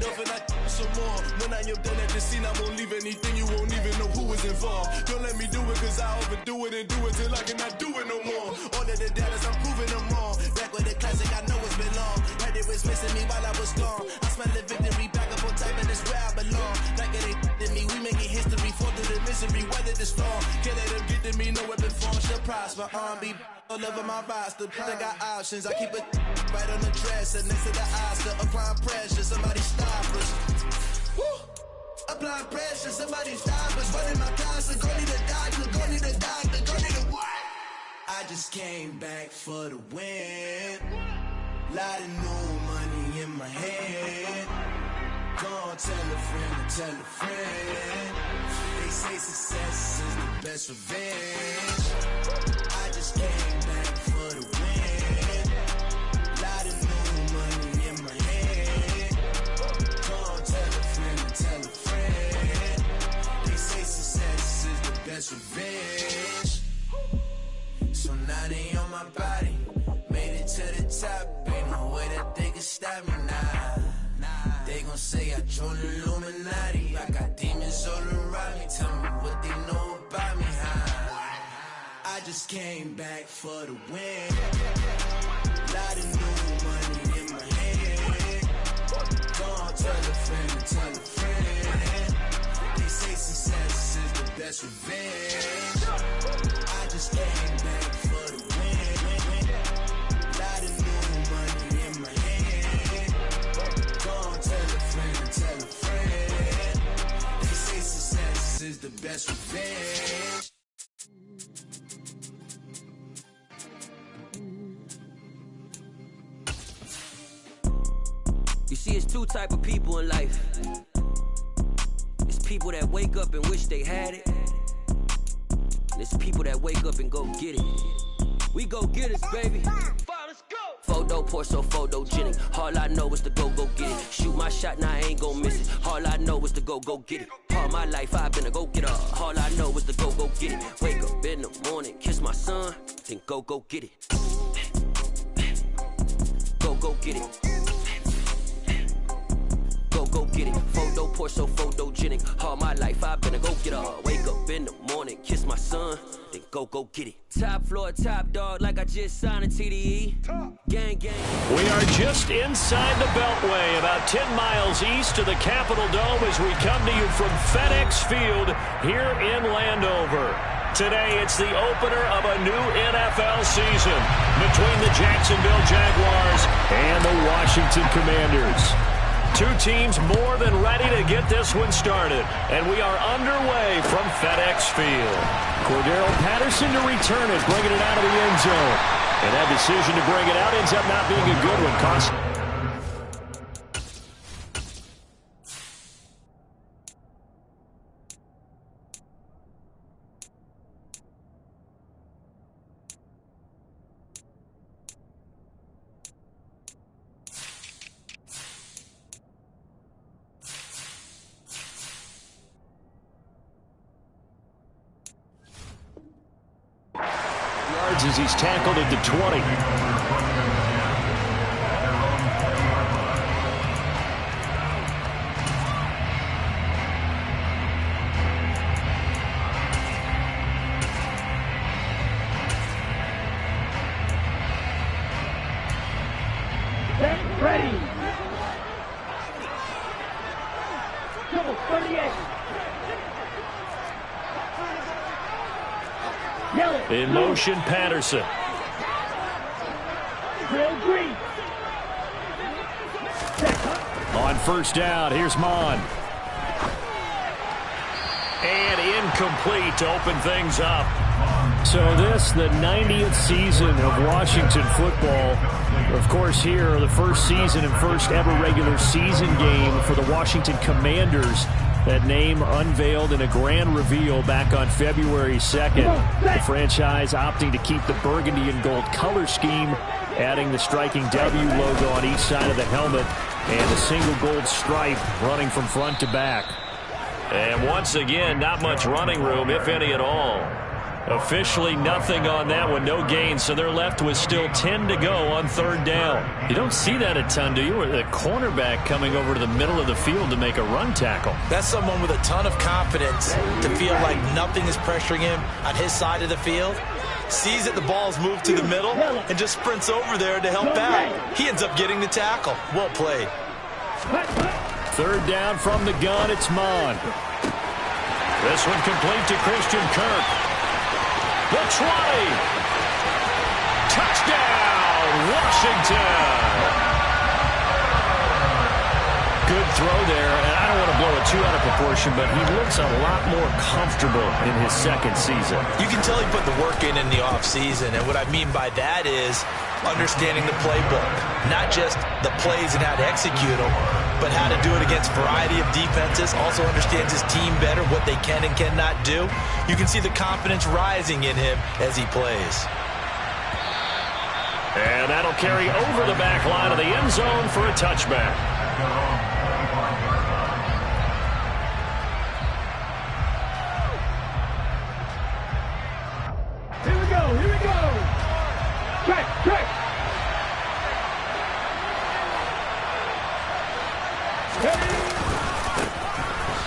it off and I some more. When I am done at the scene, I won't leave anything, you won't even know who was involved. Don't let me do it, cause I overdo it and do it till I cannot do it no more. All of the doubters, I'm proving them wrong. Back with the classic, I know it's been long. Heard it was missing me while I was gone. I smell the victory, back up on time, and it's where I belong. Like it ain't to me, we making history, fall through the misery, weather the storm. Can't let them get to me, no weapon form shall prosper. R&B all over my roster, I got options. I keep it right on the dresser, next to the Oscar. Applying pressure, somebody stop us. Woo! Applying pressure, somebody stop us. Running my closet, go need a doctor, go need a doctor, go need a what? I just came back for the win. Lot of new money in my head. Go on, tell a friend to tell a friend. They say success is the best revenge. I just came back for the win. Lot of new money in my head. Go on, tell a friend to tell a friend. They say success is the best revenge. So now they on my body. Made it to the top. Ain't no way that they can stop me now. They gon' say I joined the Illuminati. I got demons all around me. Tell me what they know about me, huh? I just came back for the win. Lot of new money in my head. Go on, tell a friend to tell a friend. They say success is the best revenge. I just came back for the win. Lot of new money in my head. Go on, tell a friend to tell a friend. They say success is the best revenge. You see, it's two type of people in life. It's people that wake up and wish they had it. And it's people that wake up and go get it. We go get it, baby. Let's go. Photo pour so photogenic. All I know is to go get it. Shoot my shot, now I ain't gon' miss it. All I know is to go get it. All my life I've been a go-getter. All I know is to go get it. Wake up in the morning, kiss my son, then go get it. Go get it. Go get it. Photo pour so photogenic. All my life I've been a go-getter. Wake up in the morning, kiss my son, then go get it. Top floor, top dog, like I just signed a TDE. Gang. We are just inside the Beltway, about 10 miles east of the Capitol Dome as we come to you from FedEx Field here in Landover. Today, it's the opener of a new NFL season between the Jacksonville Jaguars and the Washington Commanders. Two teams more than ready to get this one started, and we are underway from FedEx Field. Cordero Patterson to return it, bringing it out of the end zone. And that decision to bring it out ends up not being a good one. As he's tackled at the 20. Ready. Double 38. In motion, Patterson. On first down, here's Mon. And incomplete to open things up. So this, the 90th season of Washington football. Of course, here, the first season and first ever regular season game for the Washington Commanders. That name unveiled in a grand reveal back on February 2nd. The franchise opting to keep the burgundy and gold color scheme, adding the striking W logo on each side of the helmet and a single gold stripe running from front to back. And once again, not much running room, if any at all. Officially nothing on that one, no gain, so they're left with still 10 to go on third down. You don't see that a ton, do you? Or the cornerback coming over to the middle of the field to make a run tackle. That's someone with a ton of confidence to feel like nothing is pressuring him on his side of the field. Sees that the ball's moved to the middle and just sprints over there to help out. He ends up getting the tackle. Well played. Third down from the gun, it's Mon. This one complete to Christian Kirk. The 20. Touchdown, Washington. Good throw there, and I don't want to blow it too out of proportion, but he looks a lot more comfortable in his second season. You can tell he put the work in the offseason, and what I mean by that is understanding the playbook. Not just the plays and how to execute them, but how to do it against a variety of defenses. Also understands his team better, what they can and cannot do. You can see the confidence rising in him as he plays. And that'll carry over the back line of the end zone for a touchback. Here we go, here we go. Track.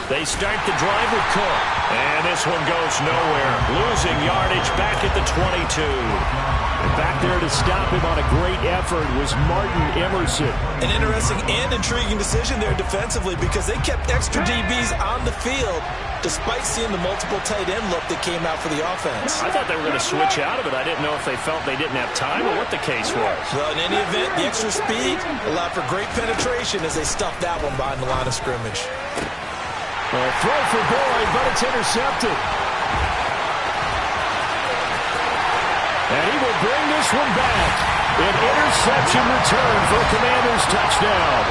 They start the drive with Cook. And this one goes nowhere. Losing yardage back at the 22. And back there to stop him on a great effort was Martin Emerson. An interesting and intriguing decision there defensively because they kept extra DBs on the field despite seeing the multiple tight end look that came out for the offense. I thought they were going to switch out of it. I didn't know if they felt they didn't have time or what the case was. Well, in any event, the extra speed allowed for great penetration as they stuffed that one behind the line of scrimmage. Well, throw for Boyd, but it's intercepted. And he will bring this one back. An interception return for a Commanders touchdown.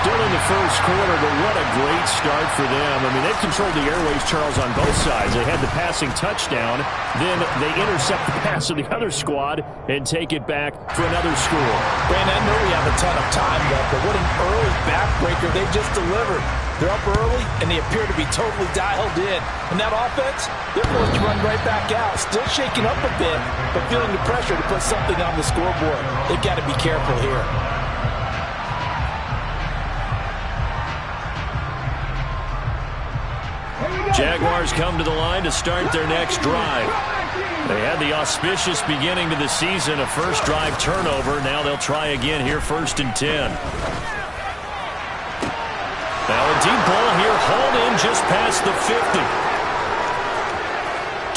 Still in the first quarter, but what a great start for them. I mean, they've controlled the airways, Charles, on both sides. They had the passing touchdown, then they intercept the pass of the other squad and take it back for another score. Brandon, I know we have a ton of time left, but what an early backbreaker they just delivered. They're up early, and they appear to be totally dialed in. And that offense, they're forced to run right back out. Still shaking up a bit, but feeling the pressure to put something on the scoreboard. They've got to be careful here. Jaguars come to the line to start their next drive. They had the auspicious beginning to the season, a first drive turnover. Now they'll try again here, 1st and 10. Now a deep ball here, hauled in just past the 50.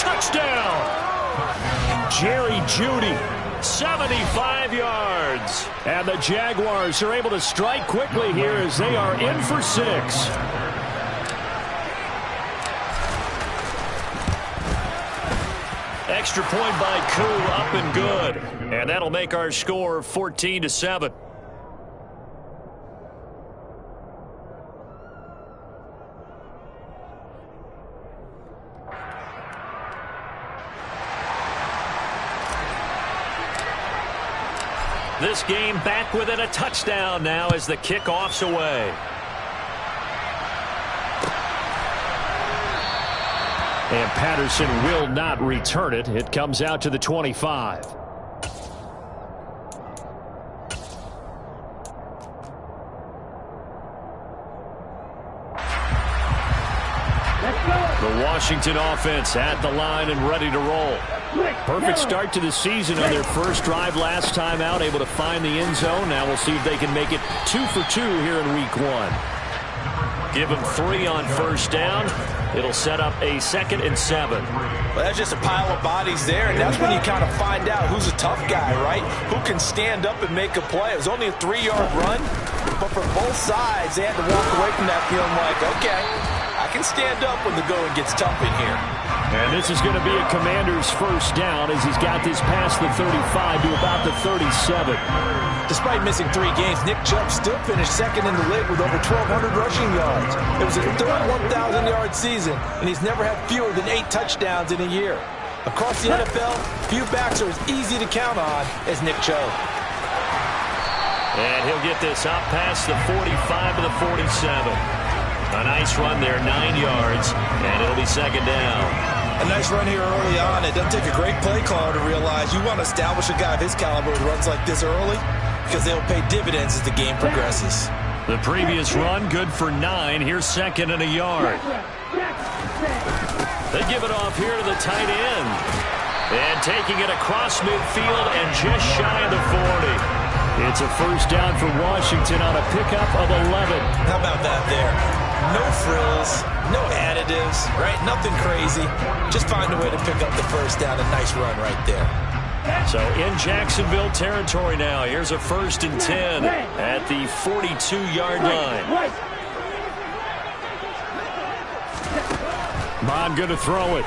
Touchdown! Jerry Jeudy, 75 yards. And the Jaguars are able to strike quickly here as they are in for 6. Extra point by Koo, up and good. And that'll make our score 14-7. This game back within a touchdown now as the kickoff's away. And Patterson will not return it. It comes out to the 25. The Washington offense at the line and ready to roll. Perfect start to the season on their first drive last time out, able to find the end zone. Now we'll see if they can make it 2 for 2 here in week 1. Give them 3 on first down. It'll set up a 2nd and 7. Well, that's just a pile of bodies there, and that's when you kind of find out who's a tough guy, right? Who can stand up and make a play. It was only a 3-yard run, but for both sides, they had to walk away from that feeling like, okay, I can stand up when the going gets tough in here. And this is going to be a Commander's first down as he's got this past the 35 to about the 37. Despite missing 3 games, Nick Chubb still finished 2nd in the league with over 1,200 rushing yards. It was a 1,000-yard season, and he's never had fewer than 8 touchdowns in a year. Across the NFL, few backs are as easy to count on as Nick Chubb. And he'll get this up past the 45 to the 47. A nice run there, 9 yards, and it'll be 2nd down. A nice run here early on. It doesn't take a great play caller to realize you want to establish a guy of his caliber who runs like this early because they'll pay dividends as the game progresses. The previous run, good for 9. Here's 2nd and a yard. They give it off here to the tight end. And taking it across midfield and just shy of the 40. It's a first down for Washington on a pickup of 11. How about that there? No frills, no additives, right? Nothing crazy. Just find a way to pick up the first down. A nice run right there. So in Jacksonville territory now. Here's a 1st and 10 at the 42-yard line. Bond going to throw it.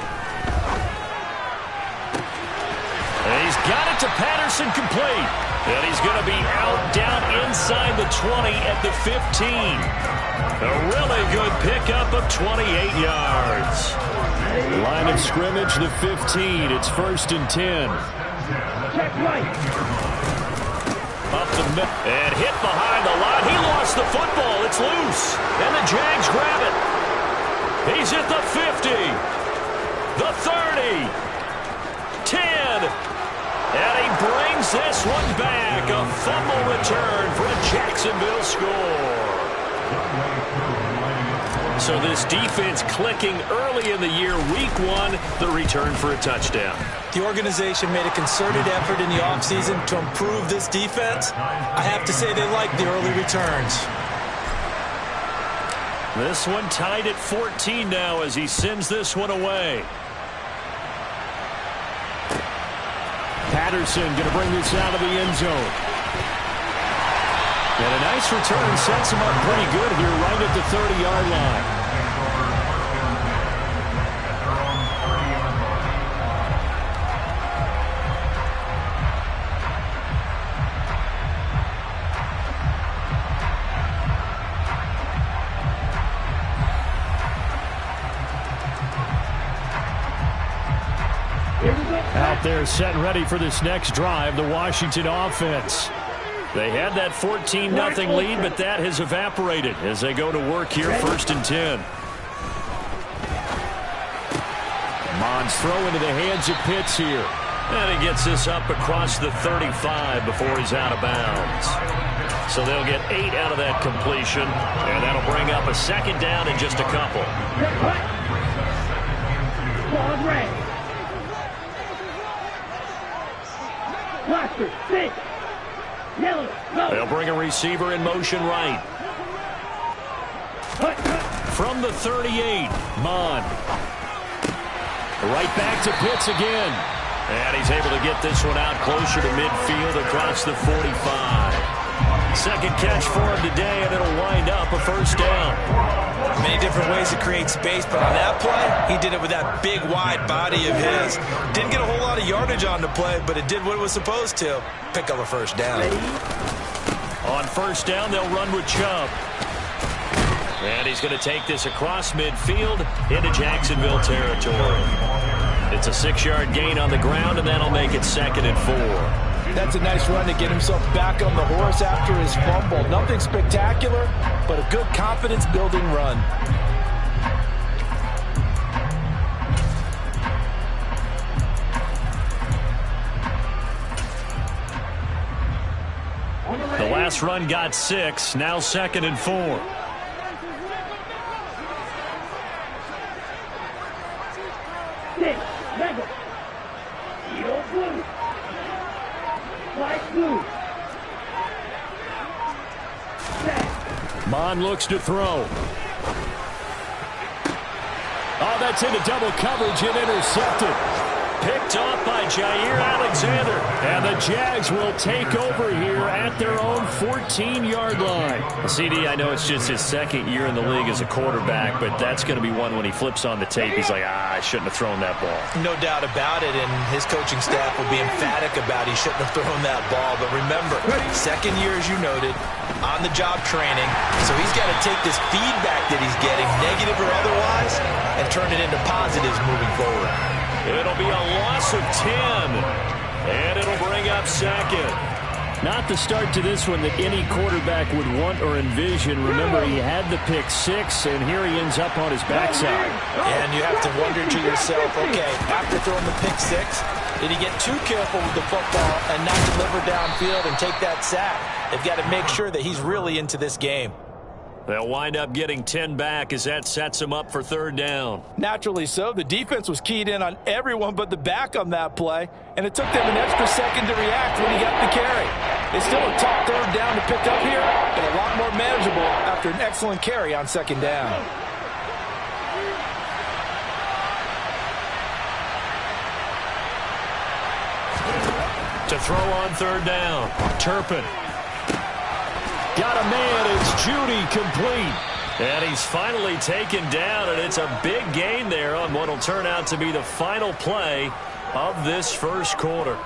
And he's got it to Patterson, complete. And he's going to be out down inside the 20 at the 15. A really good pickup of 28 yards. Line of scrimmage, the 15. It's 1st and 10. Up the middle and hit behind the line. He lost the football. It's loose. And the Jags grab it. He's at the 50. The 30. 10. And he brings this one back. A fumble return for a Jacksonville score. So this defense clicking early in the year. Week 1, the return for a touchdown. The organization made a concerted effort in the offseason to improve this defense. I have to say they like the early returns. This one tied at 14 now as he sends this one away. Patterson going to bring this out of the end zone. And a nice return sets him up pretty good here right at the 30-yard line. Out there set and ready for this next drive, the Washington offense. They had that 14-0 lead, but that has evaporated as they go to work here, 1st and 10. Mond's throw into the hands of Pitts here. And he gets this up across the 35 before he's out of bounds. So they'll get 8 out of that completion, and that'll bring up a 2nd down in just a couple. They'll bring a receiver in motion right. From the 38, Mond. Right back to Pitts again. And he's able to get this one out closer to midfield across the 45. 2nd catch for him today, and it'll wind up a 1st down. Many different ways to create space, but on that play, he did it with that big, wide body of his. Didn't get a whole lot of yardage on the play, but it did what it was supposed to. Pick up a 1st down. On 1st down, they'll run with Chubb. And he's going to take this across midfield into Jacksonville territory. It's a 6-yard gain on the ground, and that'll make it 2nd and 4. That's a nice run to get himself back on the horse after his fumble. Nothing spectacular, but a good confidence-building run. The last run got 6, now 2nd and 4. Mond looks to throw. Oh, that's into double coverage and intercepted. Picked off by Jair Alexander. And the Jags will take over here at their own 14-yard line. CD, I know it's just his 2nd year in the league as a quarterback, but that's going to be one when he flips on the tape. He's like, I shouldn't have thrown that ball. No doubt about it, and his coaching staff will be emphatic about he shouldn't have thrown that ball. But remember, 2nd year, as you noted, on-the-job training. So he's got to take this feedback that he's getting, negative or otherwise, and turn it into positives moving forward. It'll be a loss of 10, and it'll bring up 2nd. Not the start to this one that any quarterback would want or envision. Remember, he had the pick six, and here he ends up on his backside. And you have to wonder to yourself, okay, after throwing the pick six, did he get too careful with the football and not deliver downfield and take that sack? They've got to make sure that he's really into this game. They'll wind up getting 10 back as that sets them up for third down. Naturally so. The defense was keyed in on everyone but the back on that play, and it took them an extra second to react when he got the carry. It's still a tough third down to pick up here, but a lot more manageable after an excellent carry on second down. To throw on third down, Turpin. Got a man, it's Judy complete. And he's finally taken down, and it's a big gain there on what will turn out to be the final play of this first quarter.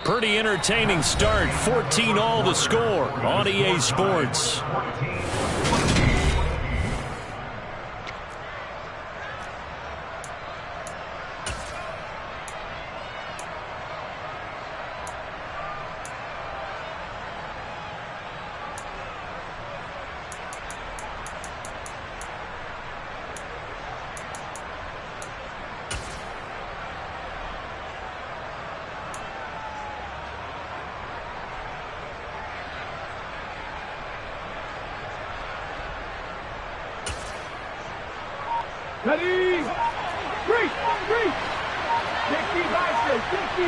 Pretty entertaining start, 14-all the score on EA Sports. Ready? Three. 60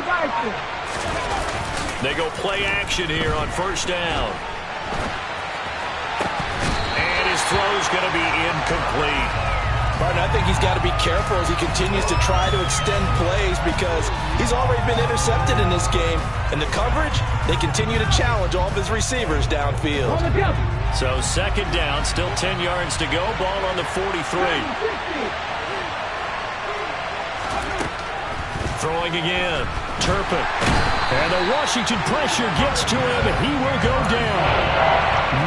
Bison. They go play action here on first down. And his throw's going to be incomplete. Martin, I think he's got to be careful as he continues to try to extend plays because he's already been intercepted in this game. And the coverage, they continue to challenge all of his receivers downfield. So second down, still 10 yards to go. Ball on the 43. Throwing again. Turpin. And the Washington pressure gets to him, and he will go down.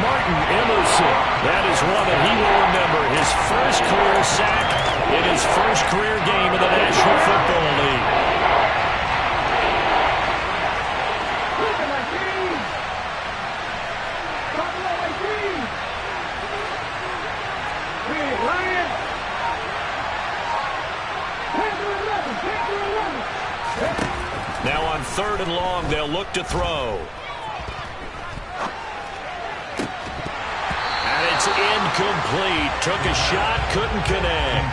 Martin Emerson. That is one that he will remember. His first career sack in his first career game in the National Football League. Now on third and long, they'll look to throw. And it's incomplete. Took a shot, couldn't connect.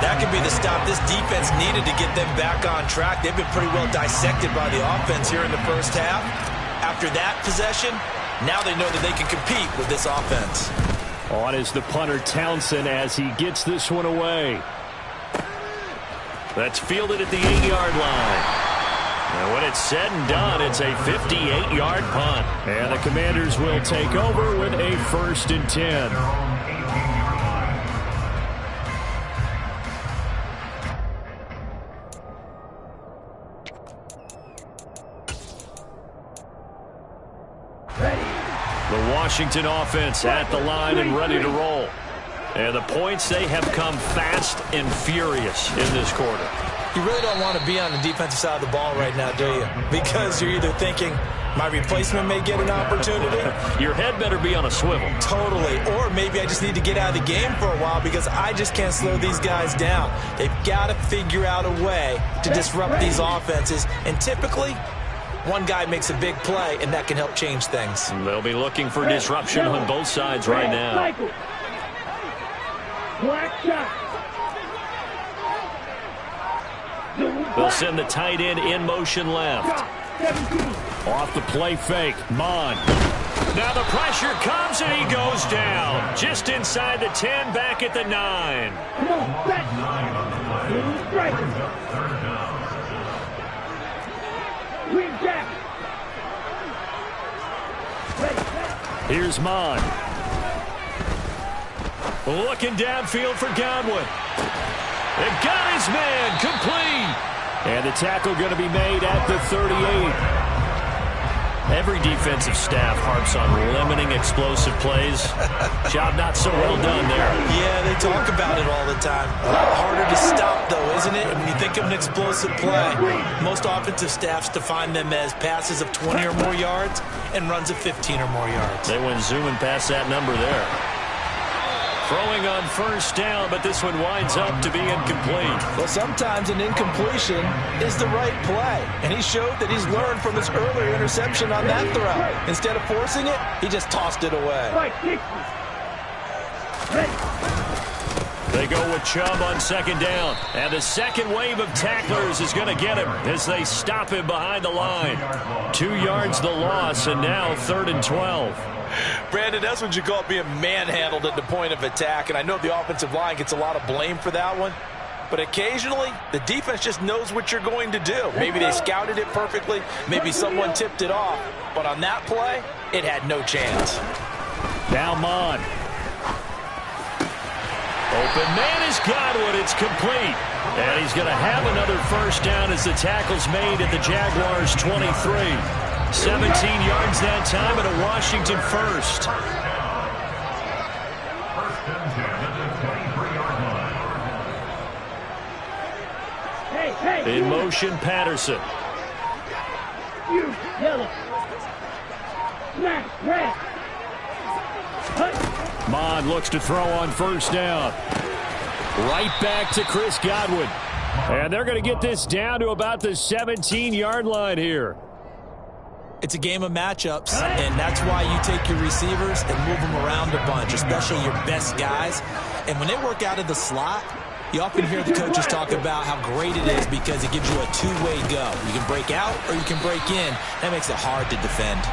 That could be the stop this defense needed to get them back on track. They've been pretty well dissected by the offense here in the first half. After that possession, now they know that they can compete with this offense. On is the punter Townsend as he gets this one away. That's fielded at the 8-yard line. And when it's said and done, it's a 58-yard punt. And the Commanders will take over with a 1st and 10. The Washington offense at the line and ready to roll. And the points, they have come fast and furious in this quarter. You really don't want to be on the defensive side of the ball right now, do you? Because you're either thinking, my replacement may get an opportunity. Your head better be on a swivel. Totally. Or maybe I just need to get out of the game for a while because I just can't slow these guys down. They've got to figure out a way to disrupt these offenses. And typically, one guy makes a big play, and that can help change things. They'll be looking for disruption on both sides right now. Black shot. They'll send the tight end in motion left. Off the play fake. Mon. Now the pressure comes and he goes down. Just inside the 10, back at the 9. Come on, back. Green Jack. Here's Mon. Looking downfield for Godwin. And got his man complete. And the tackle going to be made at the 38. Every defensive staff harps on limiting explosive plays. Job not so well done there. Yeah, they talk about it all the time. A lot harder to stop, though, isn't it? When you think of an explosive play, most offensive staffs define them as passes of 20 or more yards and runs of 15 or more yards. They went zooming past that number there. Throwing on first down, but this one winds up to be incomplete. Well, sometimes an incompletion is the right play, and he showed that he's learned from his earlier interception on that throw. Instead of forcing it, he just tossed it away. They go with Chubb on second down, and the second wave of tacklers is going to get him as they stop him behind the line. 2 yards the loss, and now 3rd and 12. Brandon, that's what you call being manhandled at the point of attack, and I know the offensive line gets a lot of blame for that one, but occasionally the defense just knows what you're going to do. Maybe they scouted it perfectly, maybe someone tipped it off, but on that play, it had no chance. Now Mon. Open man is Godwin. It's complete. And he's going to have another first down as the tackle's made at the Jaguars' 23. 17 yards that time and a Washington first. In motion, Patterson. Mon looks to throw on first down. Right back to Chris Godwin. And they're going to get this down to about the 17-yard line here. It's a game of matchups, and that's why you take your receivers and move them around a bunch, especially your best guys. And when they work out of the slot, you often hear the coaches talk about how great it is because it gives you a two-way go. You can break out or you can break in. That makes it hard to defend.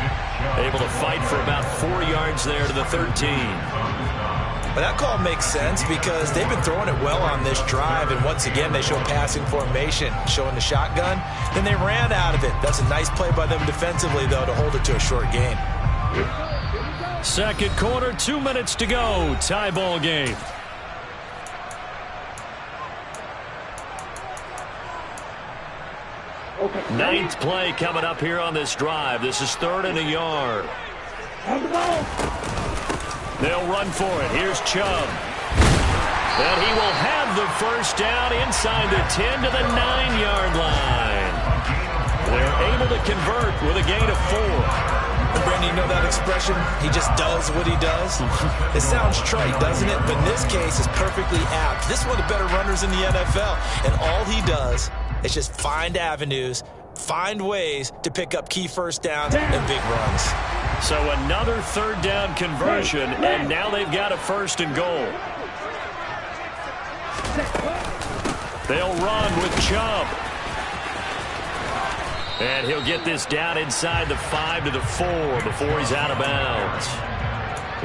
Able to fight for about 4 yards there to the 13. But that call makes sense because they've been throwing it well on this drive, and once again they show passing formation, showing the shotgun. Then they ran out of it. That's a nice play by them defensively, though, to hold it to a short gain. Second quarter, 2 minutes to go. Tie ball game. Ninth play coming up here on this drive. This is 3rd and a yard. They'll run for it. Here's Chubb. And he will have the first down inside the 10 to the 9-yard line. They're able to convert with a gain of 4. And Brandon, you know that expression? He just does what he does. It sounds trite, doesn't it? But in this case, it's perfectly apt. This is one of the better runners in the NFL. And all he does is just find avenues, find ways to pick up key first downs and big runs. So another 3rd down conversion, and now they've got a 1st and goal. They'll run with Chubb. And he'll get this down inside the 5 to the 4 before he's out of bounds.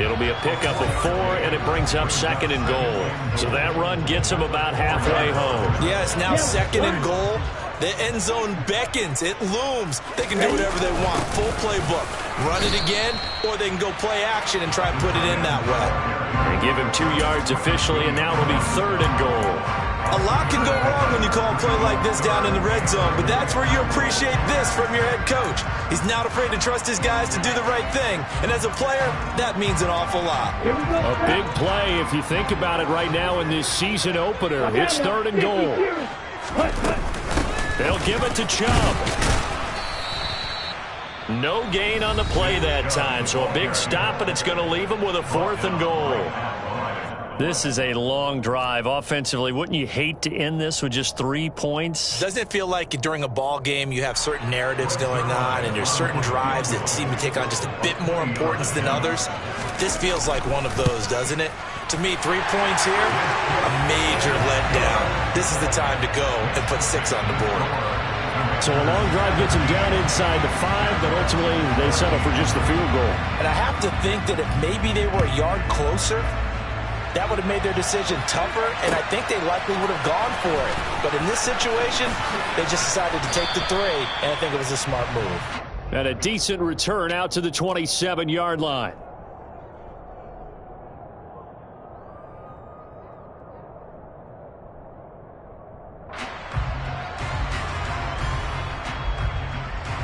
It'll be a pickup of 4, and it brings up 2nd and goal. So that run gets him about halfway home. Yeah, it's now 2nd and goal. The end zone beckons. It looms. They can do whatever they want. Full playbook. Run it again, or they can go play action and try and put it in that way. They give him 2 yards officially, and now it'll be 3rd and goal. A lot can go wrong when you call a play like this down in the red zone, but that's where you appreciate this from your head coach. He's not afraid to trust his guys to do the right thing, and as a player, that means an awful lot. A big play if you think about it right now in this season opener. It's 3rd and goal. They'll give it to Chubb. No gain on the play that time, so a big stop, and it's going to leave him with a 4th and goal. This is a long drive. Offensively, wouldn't you hate to end this with just 3 points? Doesn't it feel like during a ball game you have certain narratives going on and there's certain drives that seem to take on just a bit more importance than others? This feels like one of those, doesn't it? To me, 3 points here, a major letdown. This is the time to go and put 6 on the board. So a long drive gets them down inside the 5, but ultimately they settle for just the field goal. And I have to think that if maybe they were a yard closer, that would have made their decision tougher, and I think they likely would have gone for it. But in this situation, they just decided to take the 3, and I think it was a smart move. And a decent return out to the 27-yard line.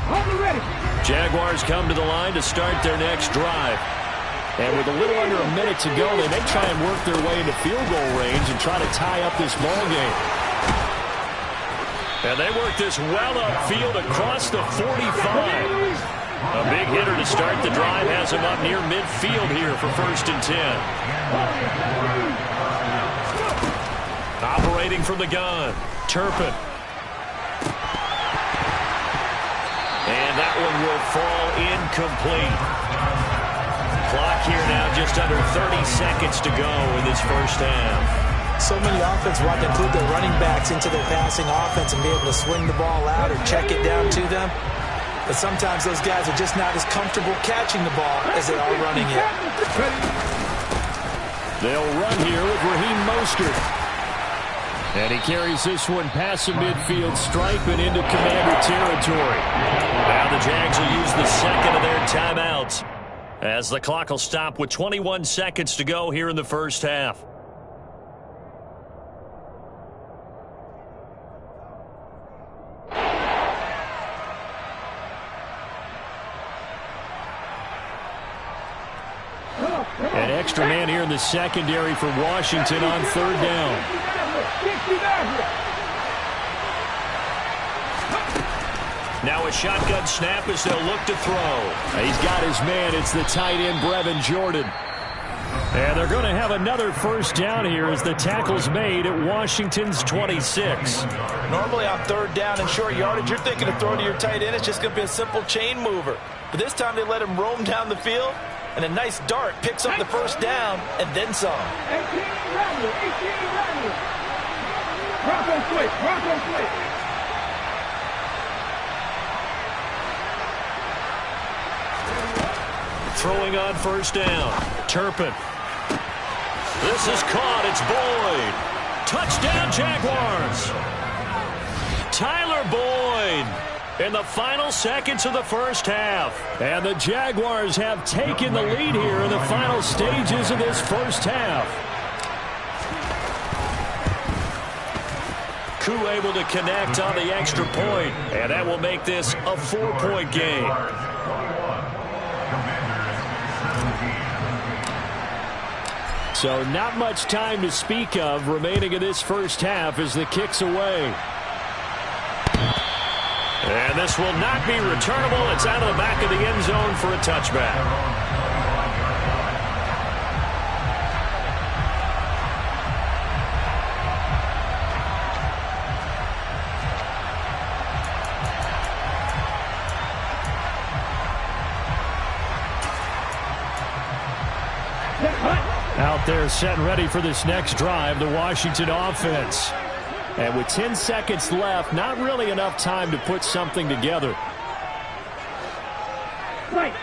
Hold me ready. Jaguars come to the line to start their next drive. And with a little under a minute to go, they may try and work their way into field goal range and try to tie up this ball game. And they work this well upfield across the 45. A big hitter to start the drive has him up near midfield here for 1st and 10. Operating from the gun, Turpin. And that one will fall incomplete. Clock here now just under 30 seconds to go in this first half. So many offenses want to include their running backs into their passing offense and be able to swing the ball out or check it down to them. But sometimes those guys are just not as comfortable catching the ball as they are running it. They'll run here with Raheem Mostert. And he carries this one past the midfield stripe and into Commander territory. Now the Jags will use the second of their timeouts as the clock will stop with 21 seconds to go here in the first half. An extra man here in the secondary for Washington on 3rd down. Now a shotgun snap as they'll look to throw. He's got his man. It's the tight end, Brevin Jordan. And they're going to have another first down here as the tackle's made at Washington's 26. Normally on 3rd down and short yardage, you're thinking of throwing to your tight end. It's just going to be a simple chain mover. But this time they let him roam down the field, and a nice dart picks up the first down and then some. 18 Bronco switch, Bronco switch. Throwing on 1st down. Turpin. This is caught. It's Boyd. Touchdown, Jaguars. Tyler Boyd in the final seconds of the first half. And the Jaguars have taken the lead here in the final stages of this first half. Koo able to connect on the extra point, and that will make this a 4-point game. So not much time to speak of remaining in this first half as the kick's away. And this will not be returnable. It's out of the back of the end zone for a touchback. Out there set and ready for this next drive, the Washington offense. And with 10 seconds left, not really enough time to put something together. Right.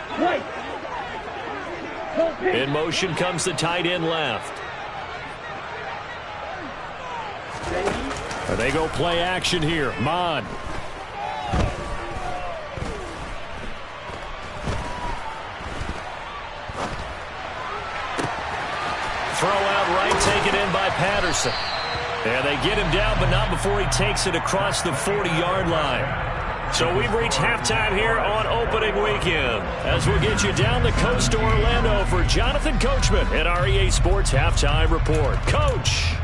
In motion comes the tight end left. They go play action here. Mon. Throw out right, taken in by Patterson. And they get him down, but not before he takes it across the 40-yard line. So we've reached halftime here on opening weekend, as we'll get you down the coast to Orlando for Jonathan Coachman at our EA Sports Halftime Report. Coach.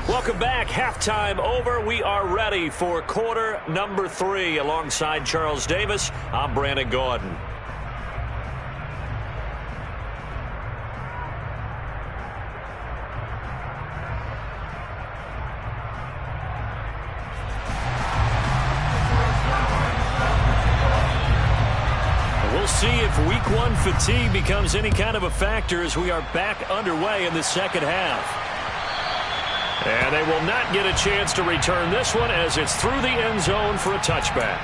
Welcome back. Halftime over. We are ready for quarter number 3. Alongside Charles Davis, I'm Brandon Gaudin. We'll see if week 1 fatigue becomes any kind of a factor as we are back underway in the second half. And they will not get a chance to return this one as it's through the end zone for a touchback.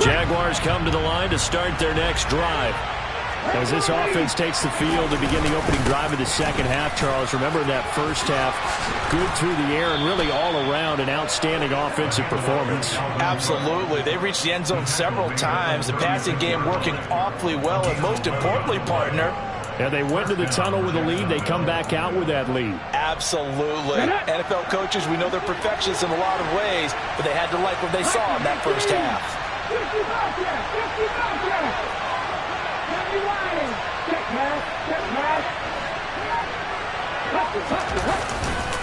Jaguars come to the line to start their next drive. As this offense takes the field to begin the opening drive of the second half, Charles, remember that first half, good through the air and really all around an outstanding offensive performance. Absolutely. They reached the end zone several times. The passing game working awfully well, and most importantly, partner, and they went to the tunnel with a lead. They come back out with that lead. Absolutely. NFL coaches, we know they're perfectionists in a lot of ways, but they had to like what they saw in that first half.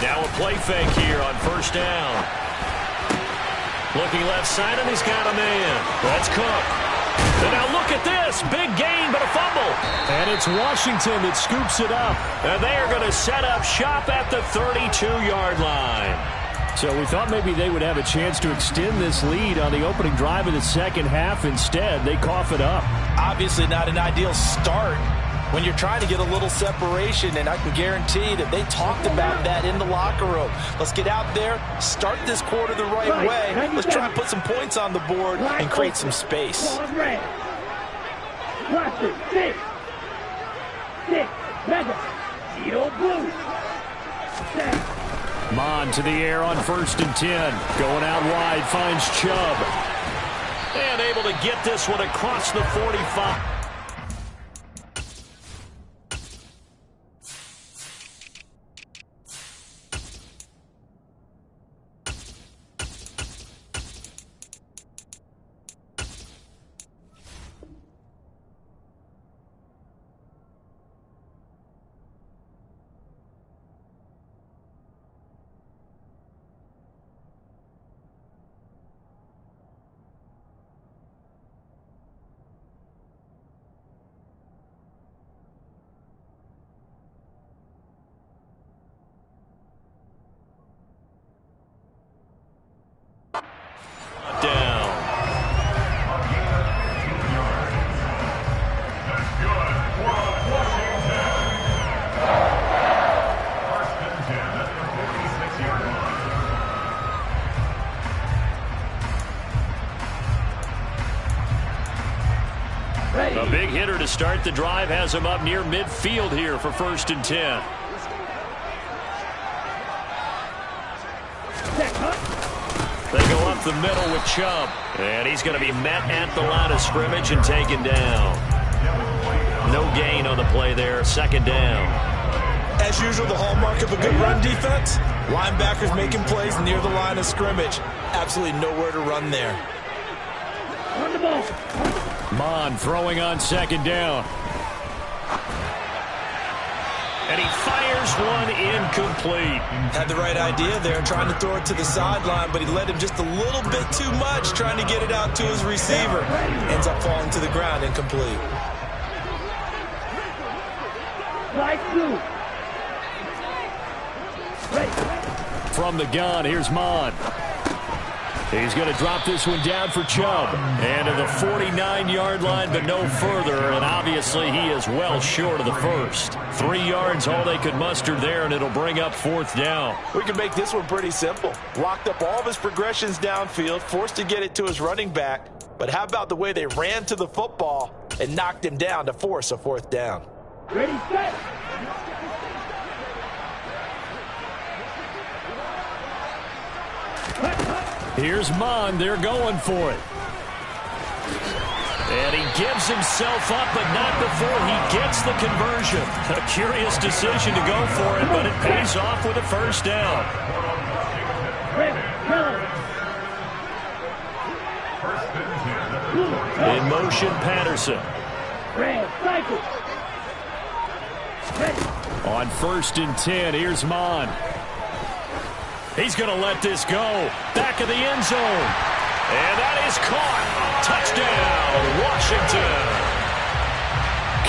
Now a play fake here on first down. Looking left side, and he's got a man. That's Cook. And now look at this. Big gain, but a fumble. And it's Washington that scoops it up. And they are going to set up shop at the 32-yard line. So we thought maybe they would have a chance to extend this lead on the opening drive of the second half. Instead, they cough it up. Obviously not an ideal start when you're trying to get a little separation, and I can guarantee that they talked about that in the locker room. Let's get out there, start this quarter the right way. Let's try and put some points on the board and create some space. Mon to the air on 1st and 10. Going out wide, finds Chubb. And able to get this one across the 45. A big hitter to start the drive has him up near midfield here for 1st and 10. They go up the middle with Chubb. And he's going to be met at the line of scrimmage and taken down. No gain on the play there. 2nd down. As usual, the hallmark of a good run defense, linebackers making plays near the line of scrimmage. Absolutely nowhere to run there. Mon throwing on 2nd down. And he fires one incomplete. Had the right idea there, trying to throw it to the sideline, but he led him just a little bit too much, trying to get it out to his receiver. Ends up falling to the ground, incomplete. From the gun, here's Mon. He's going to drop this one down for Chubb. And to the 49-yard line, but no further. And obviously, he is well short of the first. 3 yards, all they could muster there, and it'll bring up 4th down. We can make this one pretty simple. Locked up all of his progressions downfield, forced to get it to his running back. But how about the way they ran to the football and knocked him down to force a 4th down? Ready, set. Here's Mon. They're going for it. And he gives himself up, but not before he gets the conversion. A curious decision to go for it, but it pays off with a 1st down. In motion, Patterson. On 1st and 10, here's Mon. He's going to let this go. Back of the end zone. And that is caught. Touchdown, Washington.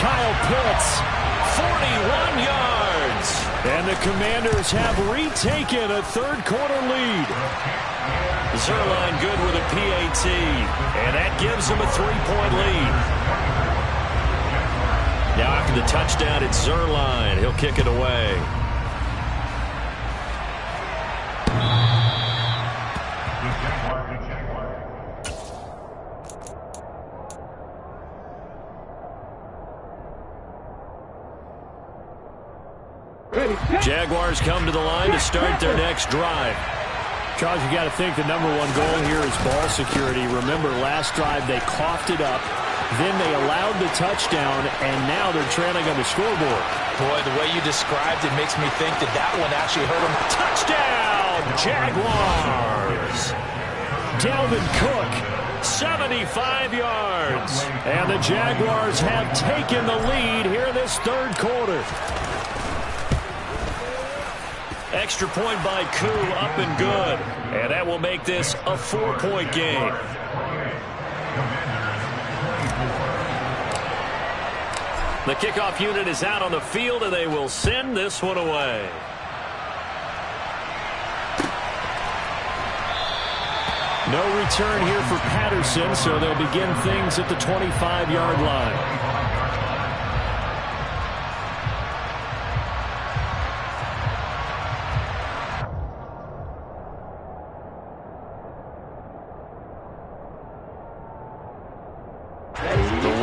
Kyle Pitts, 41 yards. And the Commanders have retaken a 3rd-quarter lead. Zerline good with a PAT. And that gives them a 3-point lead. Now after the touchdown, it's Zerline. He'll kick it away. Jaguars come to the line to start their next drive. Charles, you got to think the #1 goal here is ball security. Remember, last drive they coughed it up, then they allowed the touchdown, and now they're trailing on the scoreboard. Boy, the way you described it makes me think that that one actually hurt them. Touchdown, Jaguars! Dalvin Cook, 75 yards. And the Jaguars have taken the lead here this third quarter. Extra point by Koo, up and good. And that will make this a 4-point game. The kickoff unit is out on the field, and they will send this one away. No return here for Patterson, so they'll begin things at the 25-yard line.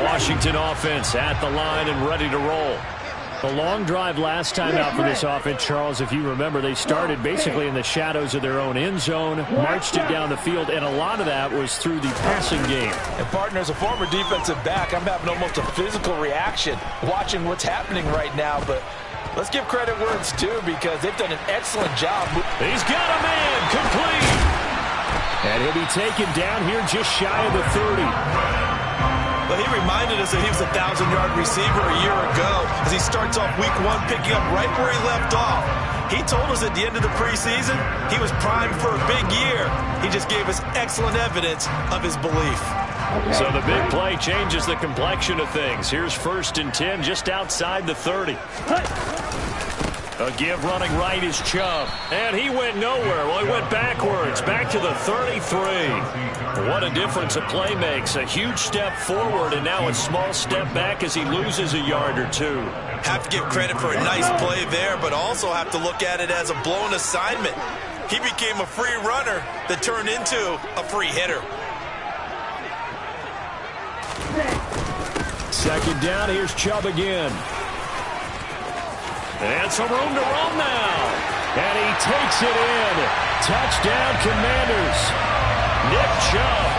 Washington offense at the line and ready to roll. The long drive last time out for this offense, Charles, if you remember, they started basically in the shadows of their own end zone, marched it down the field, and a lot of that was through the passing game. And, partner, as a former defensive back, I'm having almost a physical reaction watching what's happening right now, but let's give credit where it's due because they've done an excellent job. He's got a man complete. And he'll be taken down here just shy of the 30. But he reminded us that he was a 1,000-yard receiver a year ago as he starts off week 1 picking up right where he left off. He told us at the end of the preseason he was primed for a big year. He just gave us excellent evidence of his belief. So the big play changes the complexion of things. Here's 1st and 10 just outside the 30. A give running right is Chubb. And he went nowhere. Well, he went backwards. Back to the 33. What a difference a play makes. A huge step forward and now a small step back as he loses a yard or two. Have to give credit for a nice play there, but also have to look at it as a blown assignment. He became a free runner that turned into a free hitter. 2nd down. Here's Chubb again. And some room to roam now. And he takes it in. Touchdown, Commanders. Nick Chubb,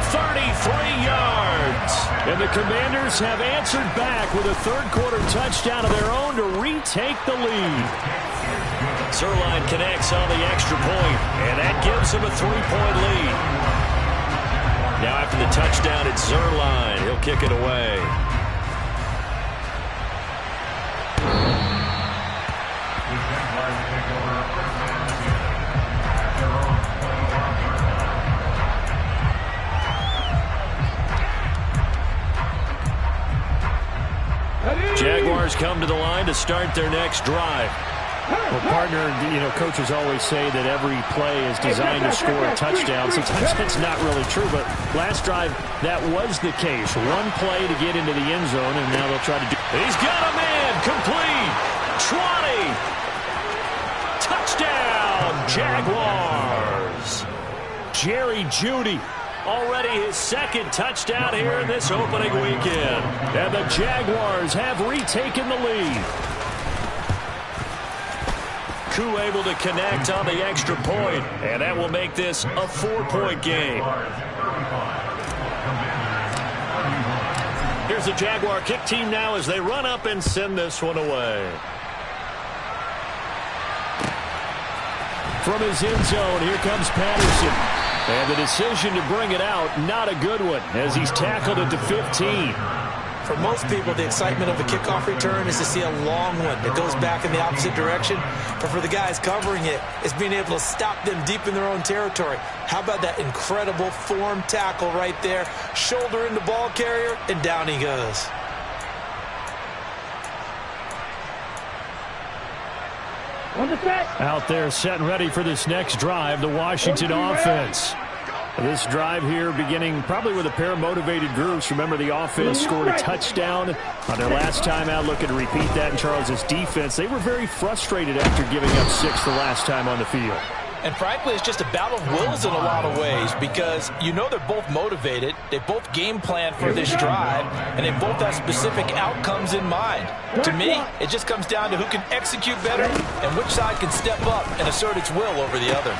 33 yards. And the Commanders have answered back with a third-quarter touchdown of their own to retake the lead. Zerline connects on the extra point, and that gives him a 3-point lead. Now after the touchdown, it's Zerline. He'll kick it away. Jaguars come to the line to start their next drive. Well, partner, coaches always say that every play is designed to score a touchdown. Sometimes that's not really true, but last drive, that was the case. One play to get into the end zone, and now they'll try to do. He's got a man complete. 20. Touchdown, Jaguars. Jerry Jeudy. Already his 2nd touchdown here in this opening weekend. And the Jaguars have retaken the lead. Koo able to connect on the extra point, and that will make this a 4-point game. Here's the Jaguar kick team now as they run up and send this one away. From his end zone, here comes Patterson. And the decision to bring it out, not a good one, as he's tackled at the 15. For most people, the excitement of a kickoff return is to see a long one that goes back in the opposite direction. But for the guys covering it, it's being able to stop them deep in their own territory. How about that incredible form tackle right there? Shoulder in the ball carrier, and down he goes. Out there set and ready for this next drive, the Washington offense. This drive here beginning probably with a pair of motivated groups. Remember, the offense scored a touchdown on their last time out. Looking to repeat that in Charles's defense. They were very frustrated after giving up 6 the last time on the field. And frankly, it's just a battle of wills in a lot of ways because you know they're both motivated, they both game plan for this drive, and they both have specific outcomes in mind. To me, it just comes down to who can execute better and which side can step up and assert its will over the other.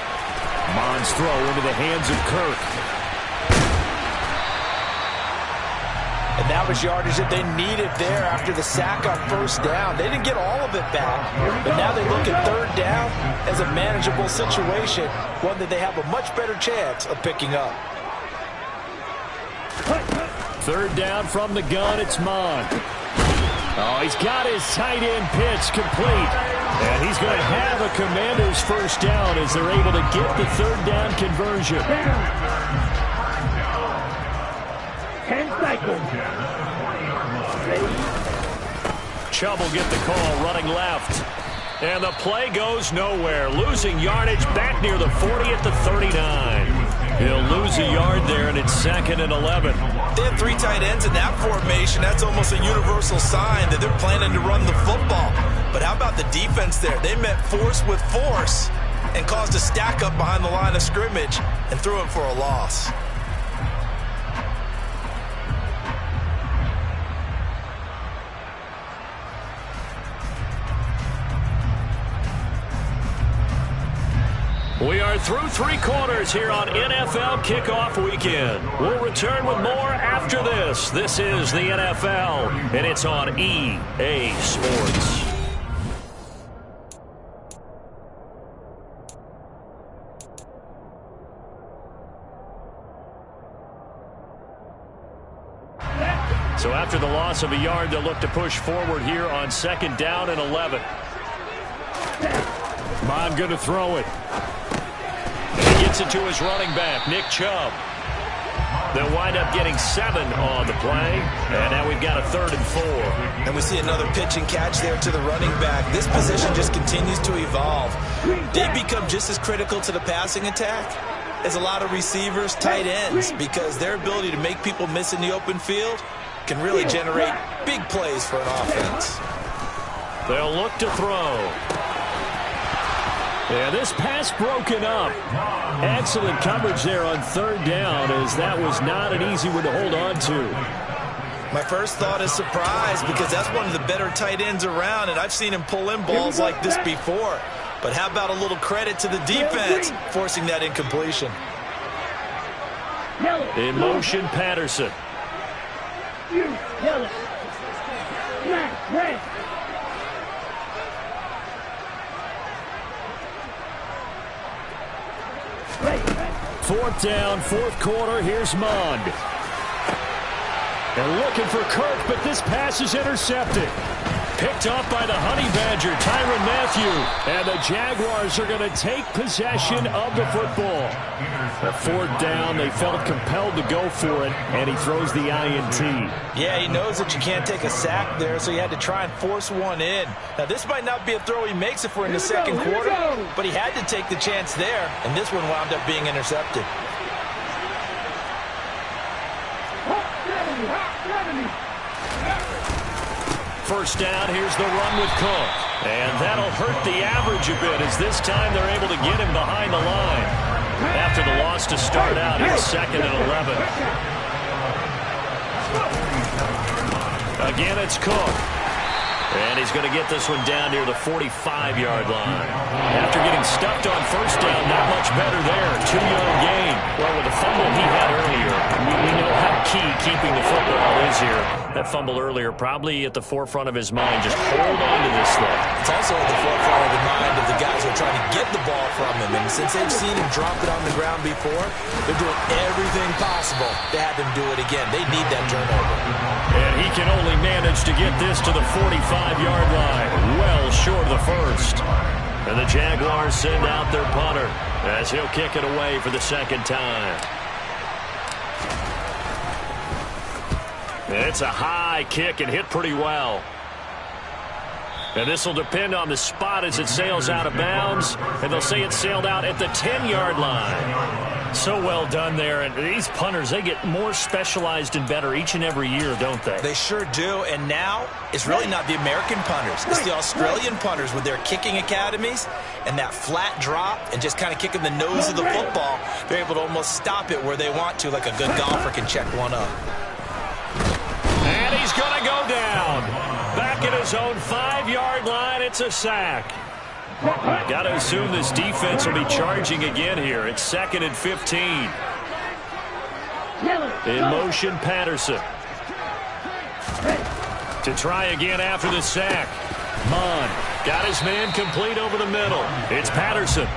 Mond's throw into the hands of Kirk. And that was yardage that they needed there after the sack on first down. They didn't get all of it back, but now they look at third down as a manageable situation, one that they have a much better chance of picking up. Third down from the gun, it's Mond. Oh, he's got his tight end pitch complete. And he's going to have a Commander's first down as they're able to get the third down conversion. 10 cycles. Chubb will get the call, running left. And the play goes nowhere. Losing yardage back near the 40 at the 39. He'll lose a yard there, and it's 2nd and 11. They had 3 tight ends in that formation. That's almost a universal sign that they're planning to run the football. But how about the defense there? They met force with force and caused a stack up behind the line of scrimmage and threw him for a loss. We are through 3 quarters here on NFL Kickoff Weekend. We'll return with more after this. This is the NFL, and it's on EA Sports. So after the loss of a yard, they'll look to push forward here on 2nd down and 11. Mond going to throw it. And he gets it to his running back, Nick Chubb. They'll wind up getting 7 on the play. And now we've got a 3rd and 4. And we see another pitch and catch there to the running back. This position just continues to evolve. They become just as critical to the passing attack as a lot of receivers, tight ends, because their ability to make people miss in the open field can really generate big plays for an offense. They'll look to throw. Yeah, this pass broken up. Excellent coverage there on 3rd down, as that was not an easy one to hold on to. My first thought is surprise, because that's one of the better tight ends around, and I've seen him pull in balls like this before. But how about a little credit to the defense forcing that incompletion? In motion, Patterson. Fourth down, 4th quarter. Here's Mond. They're looking for Kirk, but this pass is intercepted. Picked up by the Honey Badger, Tyrann Mathieu. And the Jaguars are going to take possession of the football. At 4th down, they felt compelled to go for it, and he throws the INT. Yeah, he knows that you can't take a sack there, so he had to try and force one in. Now, this might not be a throw he makes if we're in the 2nd quarter, but he had to take the chance there, and this one wound up being intercepted. First down, here's the run with Cook. And that'll hurt the average a bit, as this time they're able to get him behind the line. After the loss to start out, it's 2nd and 11. Again, it's Cook. And he's going to get this one down near the 45-yard line. After getting stuffed on first down, not much better there. 2-yard gain. Well, with the fumble he had earlier, we know how key keeping the football is here. That fumble earlier probably at the forefront of his mind. Just hold on to this thing. It's also at the forefront of the mind of the guys who are trying to get the ball from him. And since they've seen him drop it on the ground before, they're doing everything possible to have him do it again. They need that turnover. And he can only manage to get this to the 45-yard line. Well short of the first. And the Jaguars send out their punter as he'll kick it away for the 2nd time. It's a high kick and hit pretty well. And this will depend on the spot as it sails out of bounds. And they'll say it sailed out at the 10-yard line. So well done there. And these punters, they get more specialized and better each and every year, don't they? They sure do. And now it's really not the American punters. It's the Australian punters with their kicking academies and that flat drop and just kind of kicking the nose of the football. They're able to almost stop it where they want to, like a good golfer can check one up. And he's going to go down. Back at his own 5-yard line, it's a sack. Got to assume this defense will be charging again here. It's 2nd and 15. In motion, Patterson. To try again after the sack. Mon got his man complete over the middle. It's Patterson.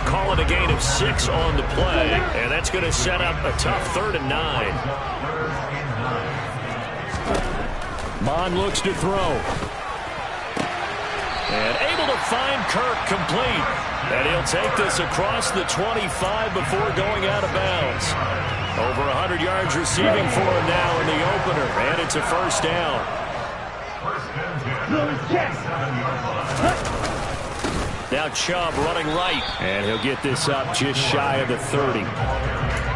Call it a gain of 6 on the play, and that's going to set up a tough 3rd and 9. Mon looks to throw. And able to find Kirk complete. And he'll take this across the 25 before going out of bounds. Over 100 yards receiving for him now in the opener. And it's a first down. Now Chubb running right. And he'll get this up just shy of the 30.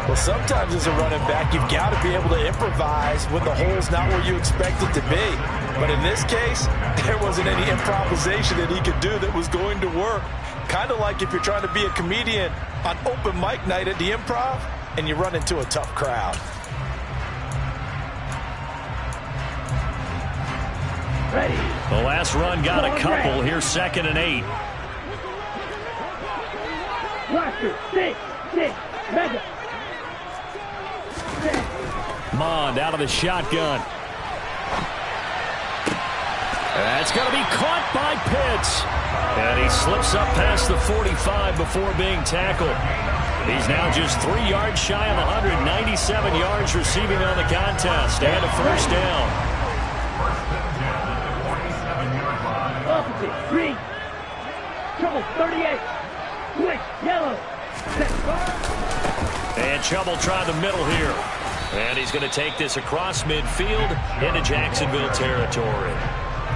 Well, sometimes as a running back, you've got to be able to improvise when the hole's not where you expect it to be. But in this case, there wasn't any improvisation that he could do that was going to work. Kind of like if you're trying to be a comedian on open mic night at the Improv and you run into a tough crowd. Ready. The last run got a couple. Here's 2nd and 8. Mega. Mond out of the shotgun. That's going to be caught by Pitts. And he slips up past the 45 before being tackled. He's now just 3 yards shy of 197 yards receiving on the contest. And a first down. Opposite, green. Trouble, 38. Switch, yellow. And Chubb try the middle here. And he's going to take this across midfield into Jacksonville territory.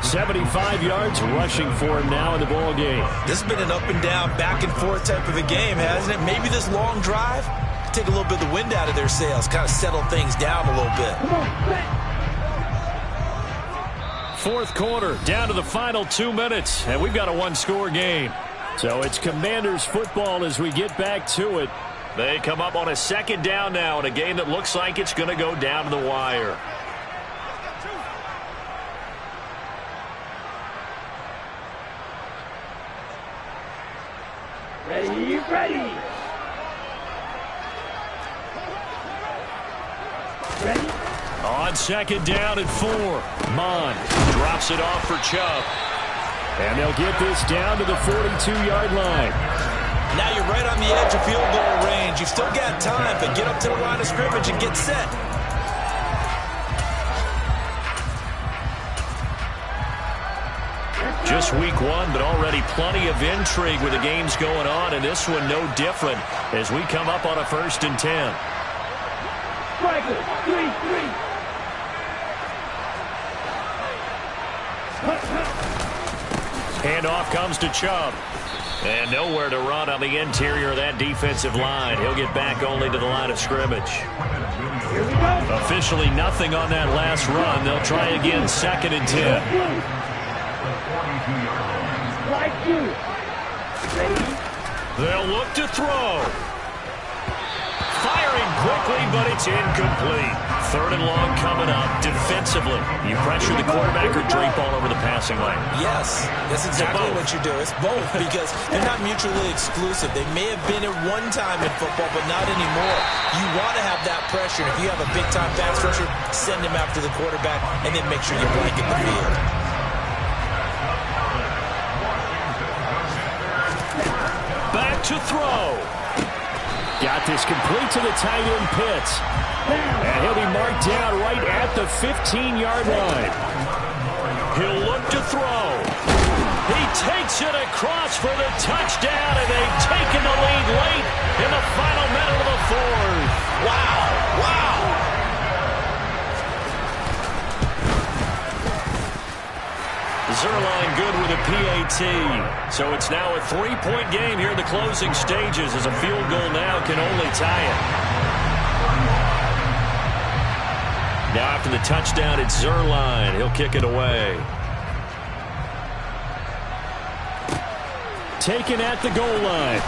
75 yards rushing for him now in the ball game. This has been an up and down, back and forth type of a game, hasn't it? Maybe this long drive could take a little bit of the wind out of their sails, kind of settle things down a little bit. Fourth quarter, down to the final 2 minutes, and we've got a one-score game. So it's Commanders football as we get back to it. They come up on a 2nd down now in a game that looks like it's going to go down to the wire. Ready, ready. Ready. On 2nd down and 4. Mon drops it off for Chubb. And they'll get this down to the 42-yard line. Now you're right on the edge of field goal range. You've still got time, but get up to the line of scrimmage and get set. Just week 1, but already plenty of intrigue with the games going on, and this one no different as we come up on a 1st and 10. Striker, 3-3. Handoff comes to Chubb. And nowhere to run on the interior of that defensive line. He'll get back only to the line of scrimmage. Here we go. Officially nothing on that last run. They'll try again 2nd and 10. Slide 2. Ready. They'll look to throw. Firing quickly, but it's incomplete. 3rd and long coming up. Defensively, you pressure the quarterback or drape all over the passing lane? Yes, that's exactly what you do. It's both because they're not mutually exclusive. They may have been at one time in football, but not anymore. You want to have that pressure. If you have a big-time pass rusher, send him after the quarterback, and then make sure you blanket the field. Back to throw. Got this complete to the tight end, Pitts. And he'll be marked down right at the 15-yard line. He'll look to throw. He takes it across for the touchdown, and they've taken the lead late in the final minute of the 4th. Wow, wow. Zerline good with a PAT. So it's now a 3-point game here in the closing stages, as a field goal now can only tie it. Now after the touchdown, it's Zerline. He'll kick it away. Taken at the goal line.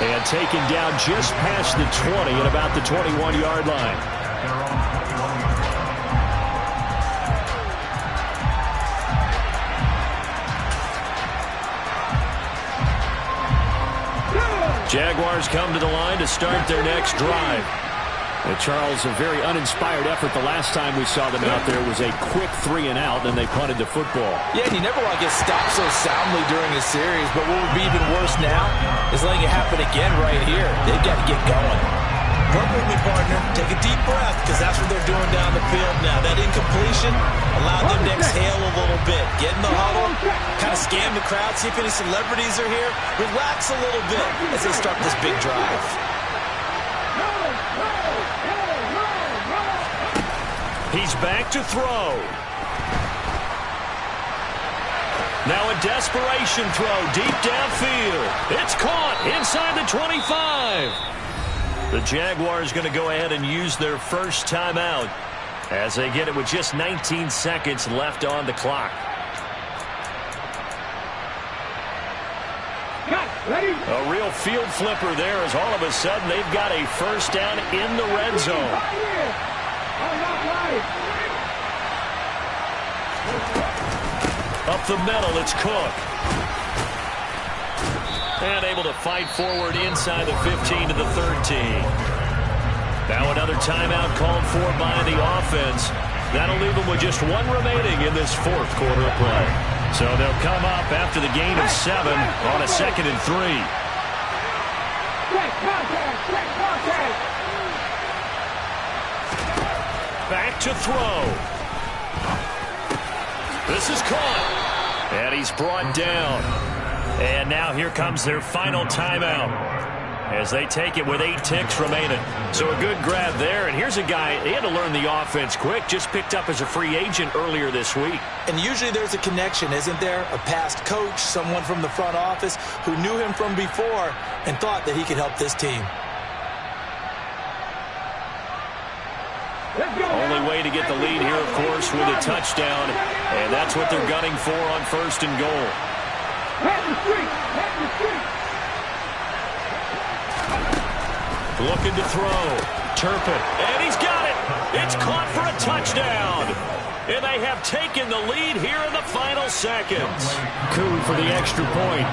And taken down just past the 20 at about the 21-yard line. Jaguars come to the line to start their next drive. And Charles, a very uninspired effort the last time we saw them out there was a quick 3-and-out, and they punted the football. Yeah, and you never want to get stopped so soundly during a series, but what would be even worse now is letting it happen again right here. They've got to get going. Work with me, partner. Take a deep breath, because that's what they're doing down the field now. That incompletion allowed them to exhale a little bit. Get in the huddle, kind of scan the crowd, see if any celebrities are here. Relax a little bit as they start this big drive. He's back to throw. Now a desperation throw deep downfield. It's caught inside the 25. The Jaguars going to go ahead and use their first timeout as they get it with just 19 seconds left on the clock. A real field flipper there, as all of a sudden they've got a first down in the red zone. Up the middle, it's Cook. And able to fight forward inside the 15 to the 13. Now another timeout called for by the offense. That'll leave them with just one remaining in this fourth quarter of play. So they'll come up after the gain of 7 on a 2nd and 3. Back to throw. This is caught. And he's brought down. And now here comes their final timeout as they take it with 8 ticks remaining. So a good grab there. And here's a guy, he had to learn the offense quick, just picked up as a free agent earlier this week. And usually there's a connection, isn't there? A past coach, someone from the front office who knew him from before and thought that he could help this team. Only way to get the lead here, of course, with a touchdown. And that's what they're gunning for on 1st and goal. Looking to throw. Turpin. And he's got it. It's caught for a touchdown. And they have taken the lead here in the final seconds. Coup for the extra point.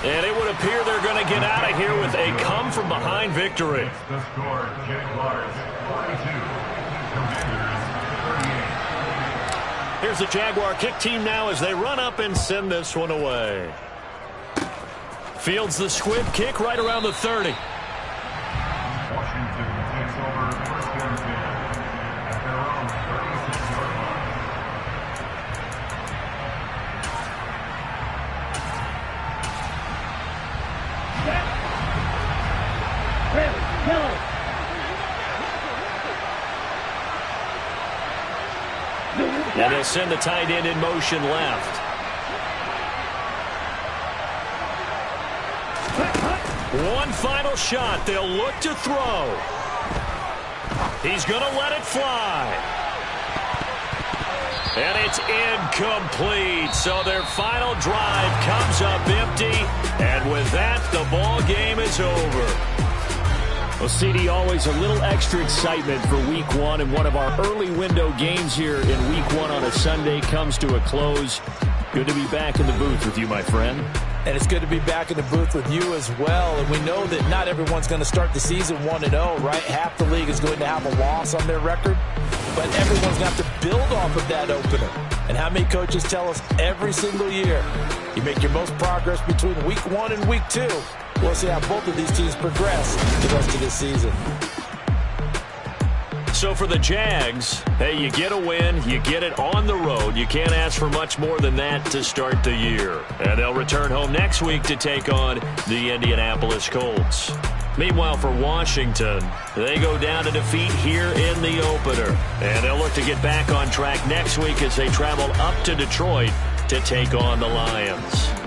And it would appear they're going to get out of here with a come-from-behind victory. The score, Jaguars 42, Commanders 38. Here's the Jaguar kick team now as they run up and send this one away. Fields the squib kick right around the 30. Washington takes over 1st and 10 at their own 36-yard line. And they'll send the tight end in motion left. One final shot. They'll look to throw. He's going to let it fly. And it's incomplete. So their final drive comes up empty. And with that, the ball game is over. Well, CD, always a little extra excitement for Week 1, and one of our early window games here in Week 1 on a Sunday comes to a close. Good to be back in the booth with you, my friend. And it's good to be back in the booth with you as well. And we know that not everyone's going to start the season 1-0, right? Half the league is going to have a loss on their record. But everyone's going to have to build off of that opener. And how many coaches tell us every single year, you make your most progress between Week 1 and Week 2. We'll see how both of these teams progress the rest of this season. So for the Jags, hey, you get a win, you get it on the road. You can't ask for much more than that to start the year. And they'll return home next week to take on the Indianapolis Colts. Meanwhile, for Washington, they go down to defeat here in the opener. And they'll look to get back on track next week as they travel up to Detroit to take on the Lions.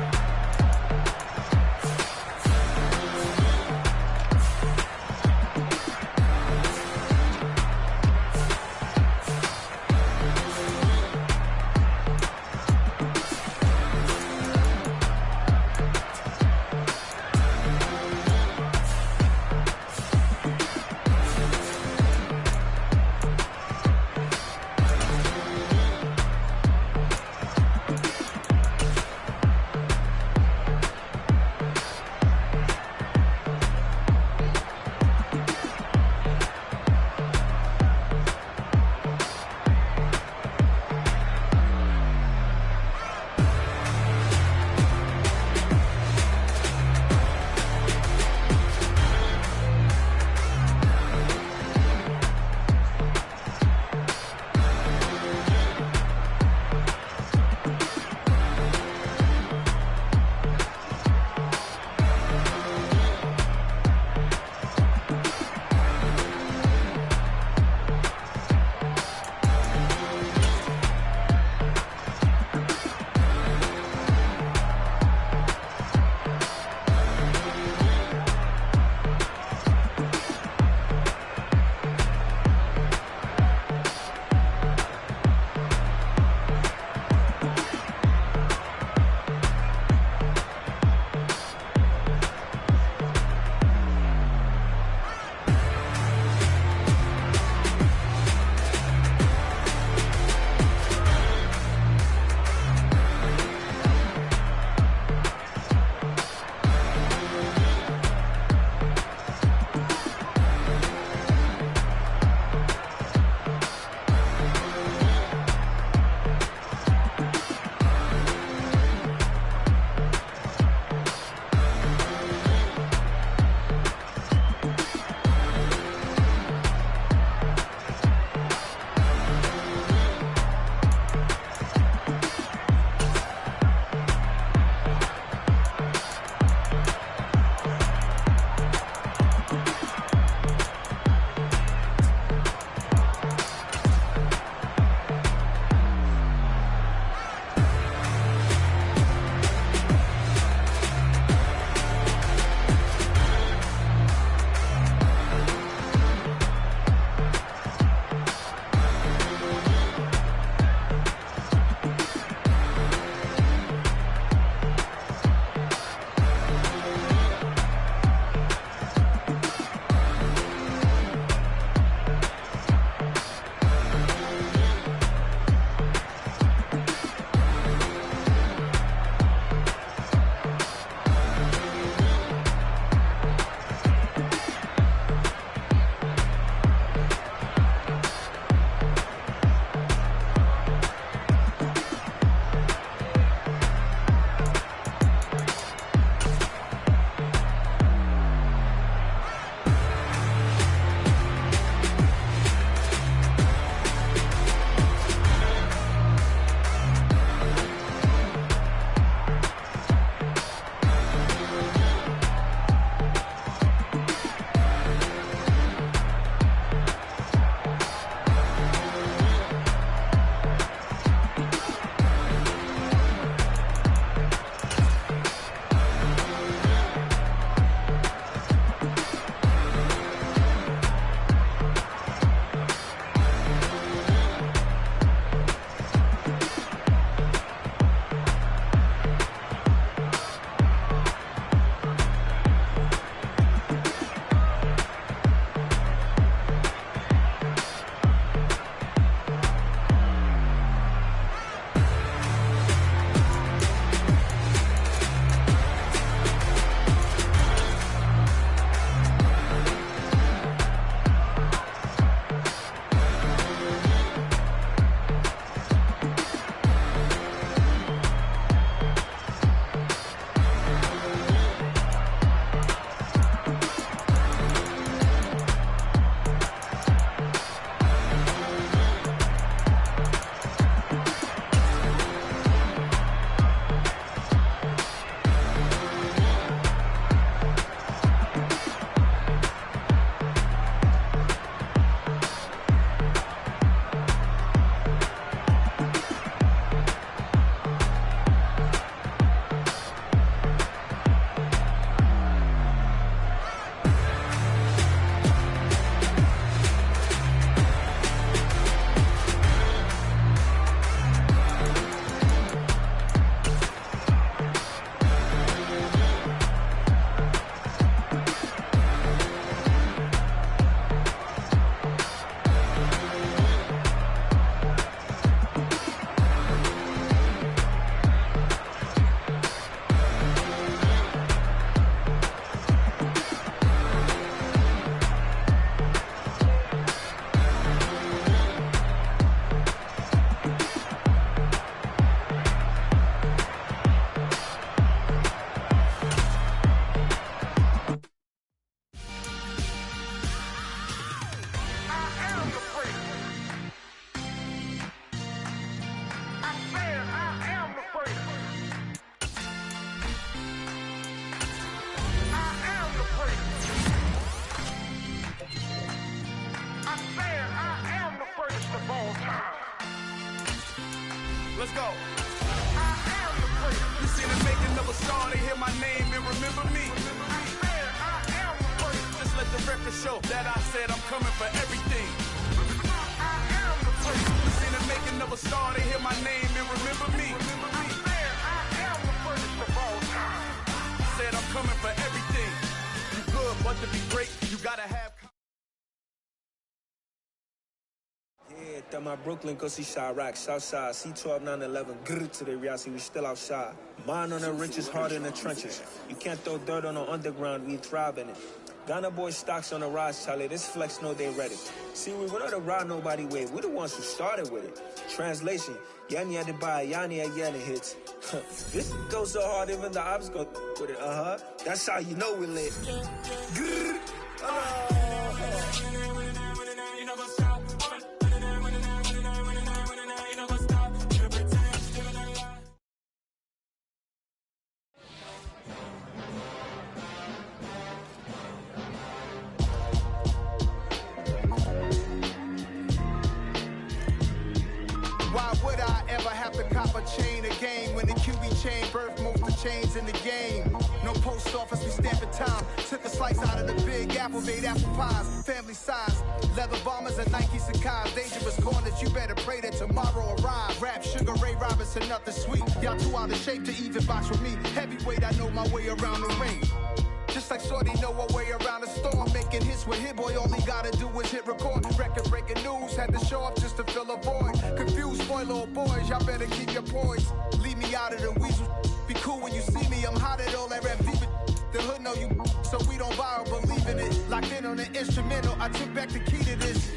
Let's go. You see the making of a star, they hear my name and remember me. Just let the record show that I said I'm coming for everything. You see the making of a star, they hear my name and remember me. Said I'm coming for everything. You good, but to be great, you gotta have. Yeah, that my Brooklyn, go see Chirac, Southside, C12, 911, grrr to the Riasi, we still outside. Mine on the riches, hard in the trenches. You can't throw dirt on the underground, we thrive in it. Ghana boys stocks on the rise, Charlie, this flex know they ready. See, we were not to ride nobody way, we the ones who started with it. Translation, Yanni had to buy, Yanni had Yanni hits. This goes so hard, even the ops go with it, That's how you know we lit. Grrr, Why would I ever have to cop a chain again when the QB chain birthed most of chains in the game? No post office, we stamping time. Took a slice out of the big apple, made apple pies, family size. Leather bombers and Nike Sacai's. Dangerous corners, you better pray that tomorrow arrive. Rap, Sugar Ray Robinson, nothing sweet. Y'all too out of shape to even box with me. Heavyweight, I know my way around the ring. Just like Shorty know her way around the storm. Making hits with Hit Boy, all he gotta do is hit record. Record breaking news, had to show up just to fill a void. Confused boy, little boys, y'all better keep your poise. Leave me out of the weasel. Be cool when you see me, I'm hot at all that rap deep. The hood know you, so we don't borrow, believe in it. Locked in on the instrumental, I took back the key to this.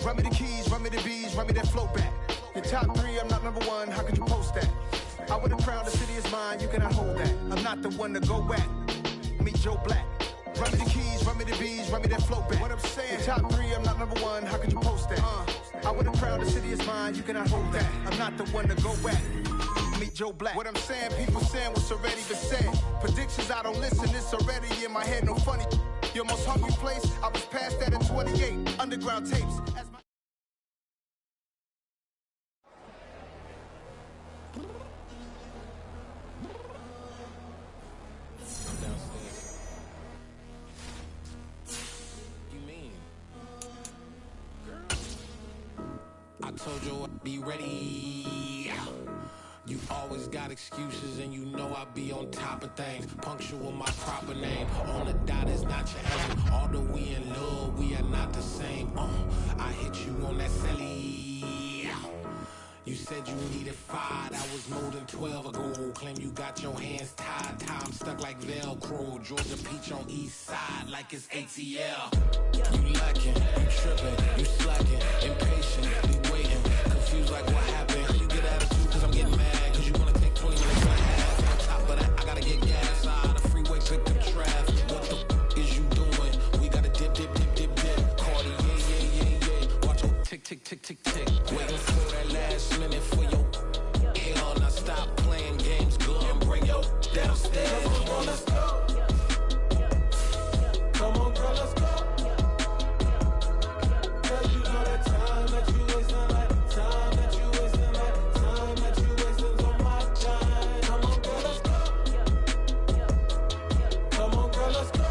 Run me the keys, run me the bees, run me that flow back. Your top three, I'm not number one, how could you post that? I would have crowned the city is mine, you cannot hold that. I'm not the one to go back. Meet Joe Black. Run me the keys, run me the bees, run me that flow back. What I'm saying, your top three, I'm not number one, how could you post that? I would have crowned the city is mine, you cannot hold that. I'm not the one to go back. Meet Joe Black. What I'm saying, people saying what's already been said. Predictions, I don't listen, it's already in my head, no funny. Your most hungry place, I was past that in 28. Underground tapes. As my I told you I'd be ready. You always got excuses and you know I be on top of things. Punctual my proper name. On the dot is not your aim. Although we in love, we are not the same. I hit you on that celly. You said you needed 5, that was more than 12 ago. Claim you got your hands tied, time stuck like Velcro. Georgia Peach on east side like it's ATL. You lacking, you tripping, you slacking, impatient, be waiting, confused like what happened. You get attitude cause I'm getting mad, cause you wanna take 20 minutes and a half. On top of that, I gotta get gas out of the freeway, pick up traffic. What the is you doing? We gotta dip, dip, dip, dip, dip. Cardi, yeah. Watch your tick, tick, tick, tick, tick. Waiting for that last minute for your hell. Now stop playing games, go and bring your downstairs. Come on, let's go. Come on, girl, let's go. Cause you know that time that you wasting, like time that you wasting, like time that you wasting on my time. Come on, girl, let's go. Come on, girl, let's go.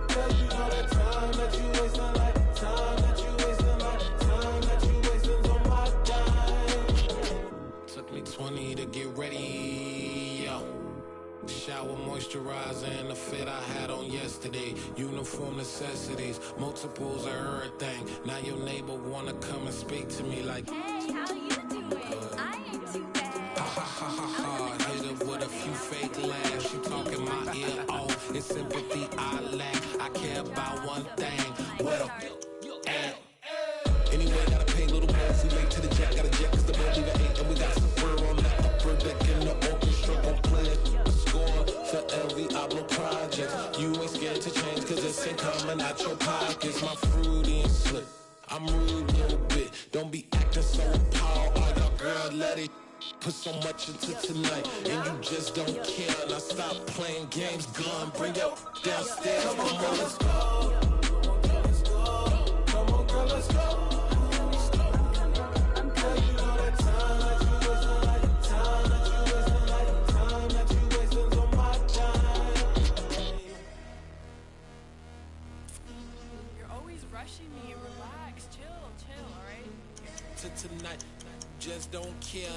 Cause you know that time that you wasting, like time that you wasting, like time that you wasting on my time. Took me 20 to get ready, yo. Shower, moisturizer, and the fit I had on yesterday. Uniform necessities, multiples of everything. Now your neighbor wanna come and speak to me like, hey, how you doing? I ain't too bad. ha ha ha ha ha. Hit her with a few fake laughs. She talking my ear off. It's sympathy I lack. I care about one thing. What up? And anyway, gotta pay a little more if we late to the jet. Got a jet cause the boat leave at 8. And we got some fur on the upper deck in the orchestra. Gon' play a score for every Ablo project. You ain't scared to change cause it's ain't coming out your pockets. My fruity and slip. I'm rude a little bit. Don't be acting so appalled. All y'all girl, let it put so much into tonight. And you just don't care. Now stop playing games. Gun, bring your downstairs. Come on, girl, let's go. Come on, girl, let's go. to tonight. Just don't care.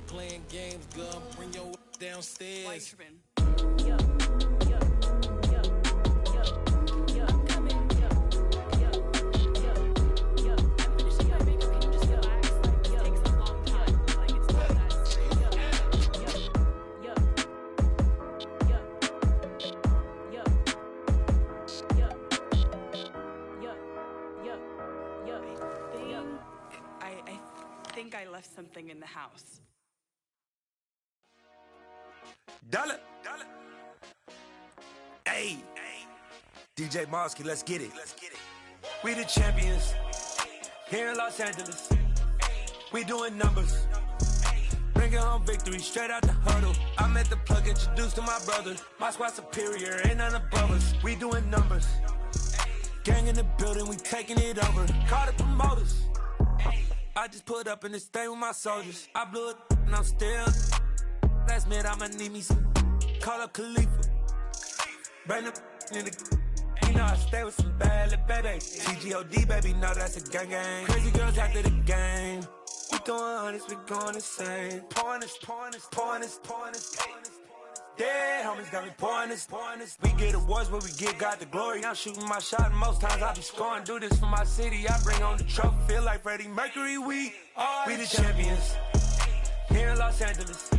Playing games, girl. Bring your downstairs. I think I left something in the house. Dollar. Hey. DJ Mosky, let's get it. We the champions. Here in Los Angeles. We doing numbers. Bringing home victory straight out the huddle. I'm at the plug, introduced to my brother. My squad superior, ain't none above us. We doing numbers. Gang in the building, we taking it over. Call the promoters. I just put up in this thing with my soldiers. I blew it and I'm still. Last minute I'ma need me some. Call up Khalifa. Bring the in the. You know I stay with some bad little baby. TGOD baby, no that's a gang gang. Crazy girls after the game. We going honest, we going insane. Pouring this. Dead homies got me pouring this. We get awards where we get God the glory. I'm shooting my shot and most times I be scoring. Do this for my city, I bring on the trophy. Feel like Freddie Mercury, we the champions. Here in Los Angeles,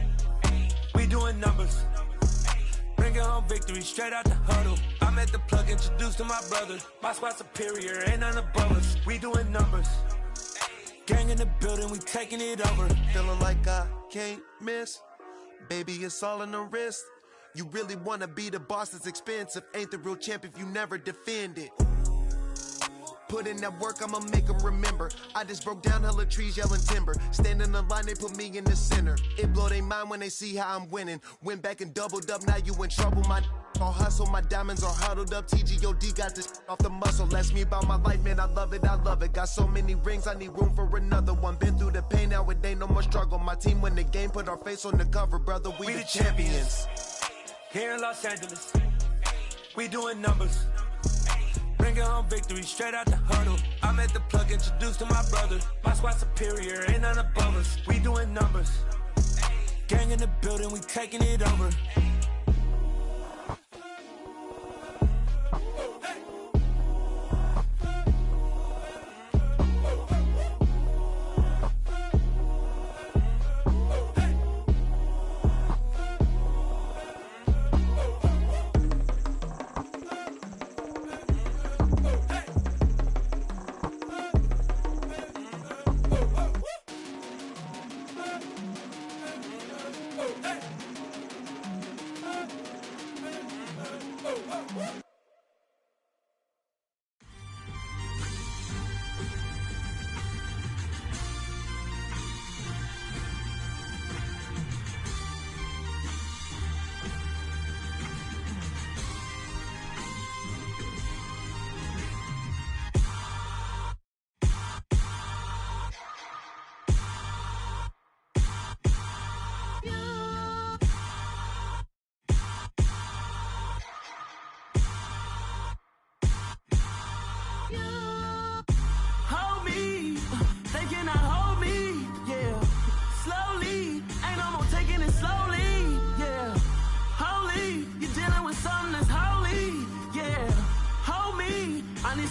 we doing numbers. Bringing home victory straight out the huddle. I'm at the plug, introduced to my brother. My squad superior, ain't none above us. We doing numbers. Gang in the building, we taking it over. Feeling like I can't miss. Baby, it's all in the wrist. You really wanna be the boss, it's expensive. Ain't the real champ if you never defend it. Put in that work, I'ma make them remember. I just broke down hella trees, yelling timber. Standing in the line, they put me in the center. It blow their mind when they see how I'm winning. Went back and doubled up, now you in trouble. My all hustle, my diamonds are huddled up. TGOD got this off the muscle. Ask me about my life, man, I love it. Got so many rings, I need room for another one. Been through the pain, now it ain't no more struggle. My team win the game, put our face on the cover, brother. We the champions. Here in Los Angeles, we doing numbers. Bringing home victory straight out the huddle. I'm at the plug, introduced to my brother. My squad superior, ain't none above us. We doing numbers. Gang in the building, we taking it over.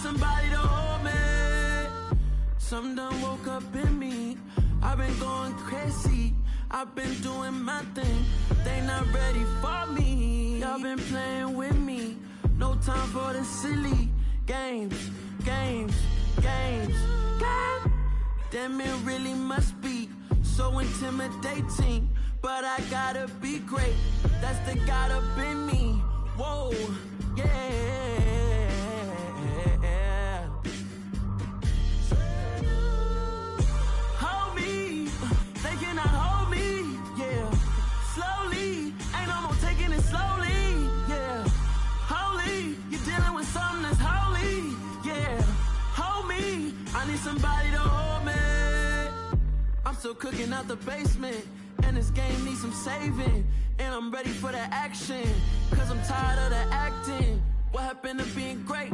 Somebody to hold me. Something done woke up in me. I've been going crazy. I've been doing my thing. They not ready for me. Y'all been playing with me. No time for the silly games. Damn, it really must be so intimidating. But I gotta be great. That's the God up in me. Whoa, yeah. Hold me, they cannot hold me, yeah. Slowly, ain't no more taking it slowly, yeah. Holy, you're dealing with something that's holy, yeah. Hold me, I need somebody to hold me. I'm still cooking out the basement, and this game needs some saving. And I'm ready for the action, cause I'm tired of the acting. What happened to being great?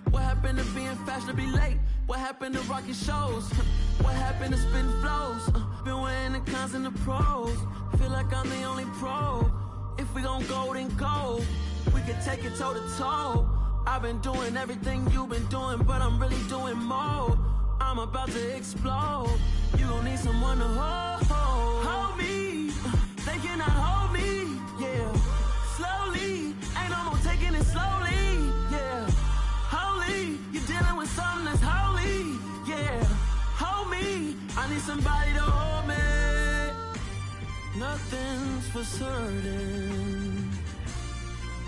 What happened to being fashionably late? What happened to rocking shows? What happened to spin flows? Been weighing the cons and the pros. Feel like I'm the only pro. If we gon' go, then go. We can take it toe to toe. I've been doing everything you've been doing, but I'm really doing more. I'm about to explode. You gon' need someone to hold me. They cannot hold me, yeah. Slowly, ain't no more taking it slowly, yeah. Holy, you're dealing with something that's holy, yeah. Hold me, I need somebody to hold me. Nothing's for certain,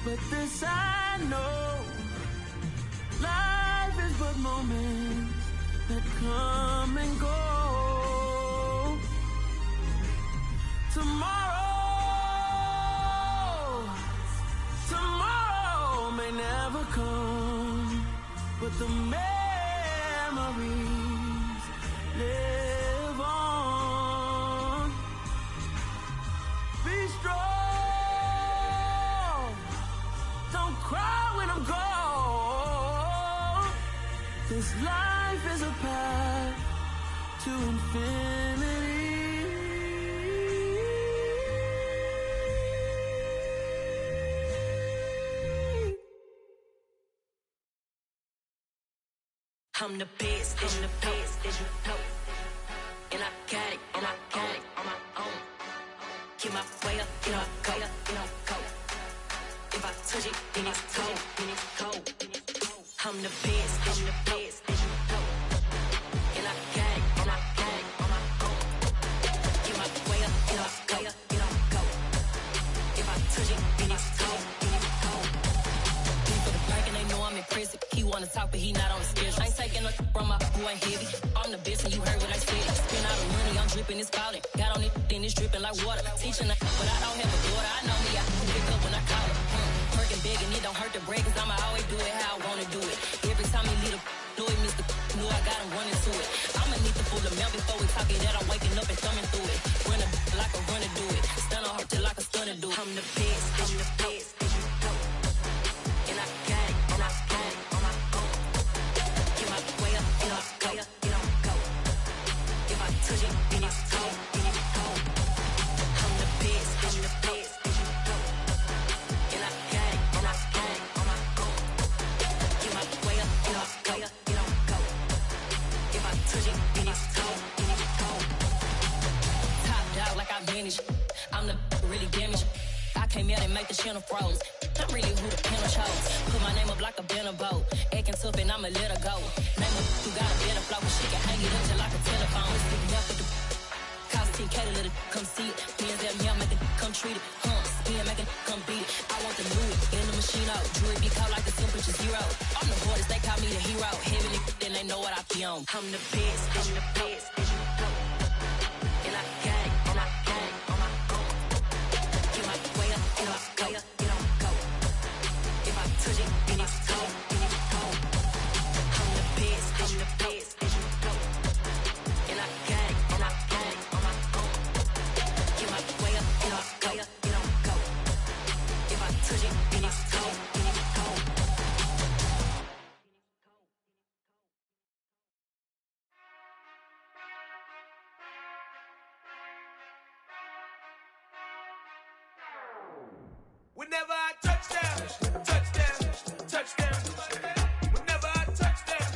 but this I know. Life is but moments that come and go. Tomorrow may never come, but the memories live on. Be strong, don't cry when I'm gone, 'cause life is a path to infinity. I'm the best, I'm the best, as you know. And I got it, and I got it on my own. Get my way up, get my go, go. If I touch it, then it's cold, then it's cold. I'm the best, as you know. And I got it, and I got it on my own. Get my way up, get my go, go. If I touch it, then it's cold, then it's cold. People the break and they know I'm in prison. He wanna talk, but he not on the schedule. I ain't taking no from my boy heavy. I'm the best and you heard what I said. Spend all the money, I'm dripping, it's falling. Got on it, then it's dripping like water. Teaching her, but I don't have a daughter. I know me, I can pick up when I call her. Working big and it don't hurt to break, 'cause I'ma always do it how I wanna do it. Every time he leave the know it, Mr. Know I got him running to it. I'ma need to pull the mail before we talk it that I'm waking up and thumbing through it. Run a like a runner do it. Stun on her till like a stunner do it. I'm the best, I'm the best, as you know. And I got it, and I got it on my own. Get my way up, get up, go, go. If I touch it, then it's cold, then it's cold. I'm the best, as you know. And I got it, and I got it on my own. Get my way up, get up, go, go. If I touch it, then it's cold, then it's cold. Top dog like I vanished. I'm the really damaged. I came out and make the channel froze. I'm really who the panel chose. Put my name up like a banner boat. Acting tough and I'ma let her go. Name her who got a better flow. She can hang it up just like a telephone. Sticking up with the cost 10K to let it come see it. Hands out me, I make it come treat it. Spin, make it come beat it. I want the Louis in the machine out. Jewelry be cold like the temperature zero. I'm the hardest, they call me the hero. Heavy then they know what I be on. I'm the best, I'm the best, as you know. And I got it, and I got it on my own. Get my way up, get up, go, go. If I touch it, then it's cold, then it's cold. I'm the best, as you know. And I got it, and I got it on my own. Get my way up, get up, go, go. If I touch it, then it's cold, then it's cold. Whenever I touchdown, touchdown, touchdown. Whenever I touchdown,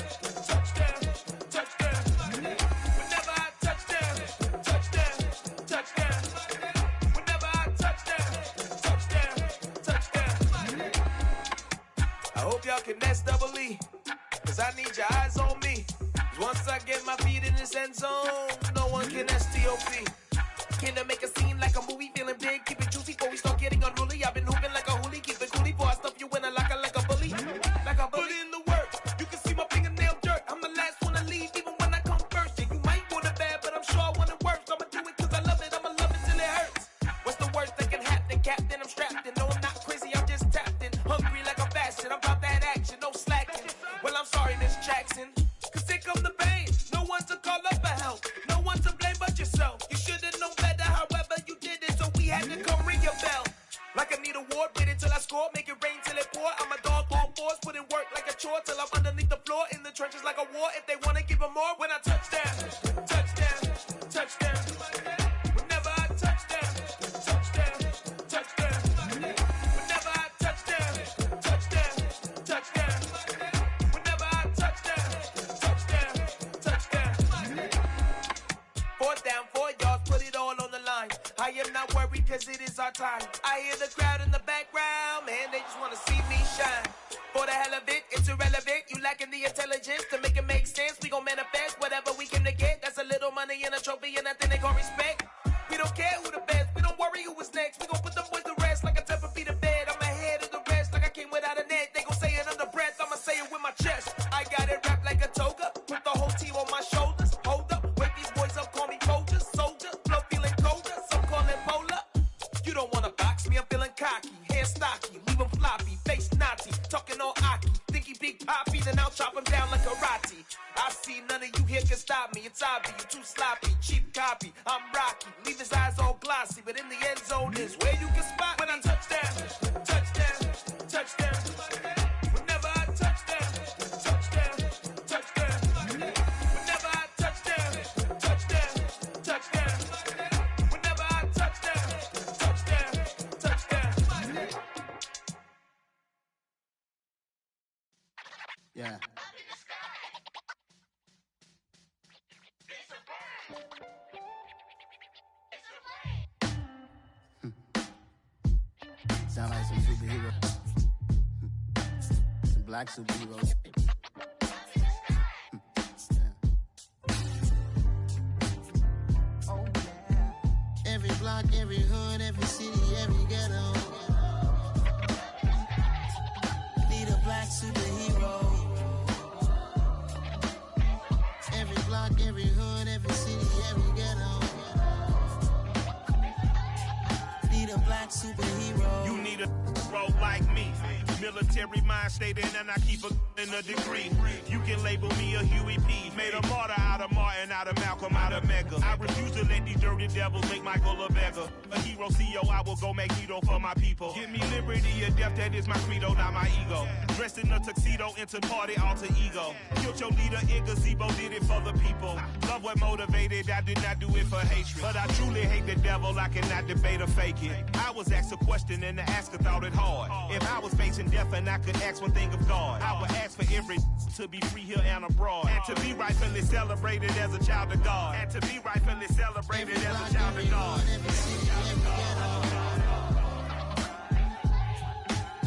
touchdown, touchdown. Whenever I touchdown, touchdown, touchdown. Whenever I touchdown, touchdown, touchdown. I hope y'all can nest double E, 'cause I need your eyes on me. 'Cause once I get my feet in this end zone, no one can STOP. Can I make a scene like a movie, feeling big, keep it juicy before we start getting unruly. I've been hooping like a hoolie, keep it coolie before I stuff you in a locker like a bully. Like a bully. Put in the work, you can see my fingernail dirt. I'm the last one to leave, even when I come first. Yeah, you might want it bad, but I'm sure I want it worse. I'ma do it 'cause I love it, I'ma love it till it hurts. What's the worst that can happen, Captain? I'm strapped in, no I'm not crazy, I'm just tapped in. Hungry like a bastard, I'm about that action, no slacking. Well, I'm sorry, Miss Jackson, 'cause here come the pain. No one to call up for help, no one to blame but yourself. You should've known better, however you did it, so we had to come ring your bell. Like I need a award, wait until I score, make it rain till it pour. I'm a dog on fours, put in work like a chore till I'm underneath the floor, in the trenches like a war. If they wanna give 'em more, when I touch down, cause it is our time. I hear the crowd in the background, man, they just wanna see me shine. For the hell of it, it's irrelevant. You lacking the intelligence to make it make sense. We gon' manifest whatever we came to get. That's a little money and a trophy and nothing they gon' respect. We don't care who the best, we don't worry who was next. We gon' put them boys to rest like a Tempur-Pedic to bed. I'm ahead of the rest like I came without a net. They gon' say it under breath, I'ma say it with my chest. I got it wrapped like a toga, put the whole team on my shoulders. Hold up, wake these boys up, call me Folgers. Soldier, flow feeling colder, some call it polar. You don't wanna box me, I'm feeling cocky. Hair stocky, leave him floppy, face naughty. Talking all aki, think he big poppy, then I'll chop him down like karate. I see none of you here can stop me. It's obvious, you too sloppy, cheap copy. I'm Rocky, leave his eyes all glossy, but in the end zone is where you can spot when I touchdown, touchdown, touchdown. Whenever I touchdown, touchdown, touchdown. Whenever I touchdown, touchdown, touchdown. Whenever I touchdown, touchdown, touchdown. Yeah. Sound like some superheroes. Some black superheroes. Oh, yeah. Every block, every hood, every city, every ghetto. Need a black superhero. Every block, every hood, every city, every ghetto. Need a black superhero. You need a bro like me. Military mind stated, and I keep a degree. You can label me a Huey P. Made a martyr out of Martin, out of Malcolm, out of Mega. I refuse to let these dirty devils make Michael a beggar. A hero CEO, I will go Magneto for my people. Give me liberty or death, that is my credo, not my ego. Dressed in a tuxedo, into party alter ego. Killed your leader in gazebo, did it for the people. Love what motivated, I did not do it for hatred. But I truly hate the devil, I cannot debate or fake it. I was asked a question and the asker thought it hard. If I was facing death and I could ask one thing of God, I would ask for every to be free here and abroad. And to be rightfully celebrated as a child of God. And to be rightfully celebrated as a child of God.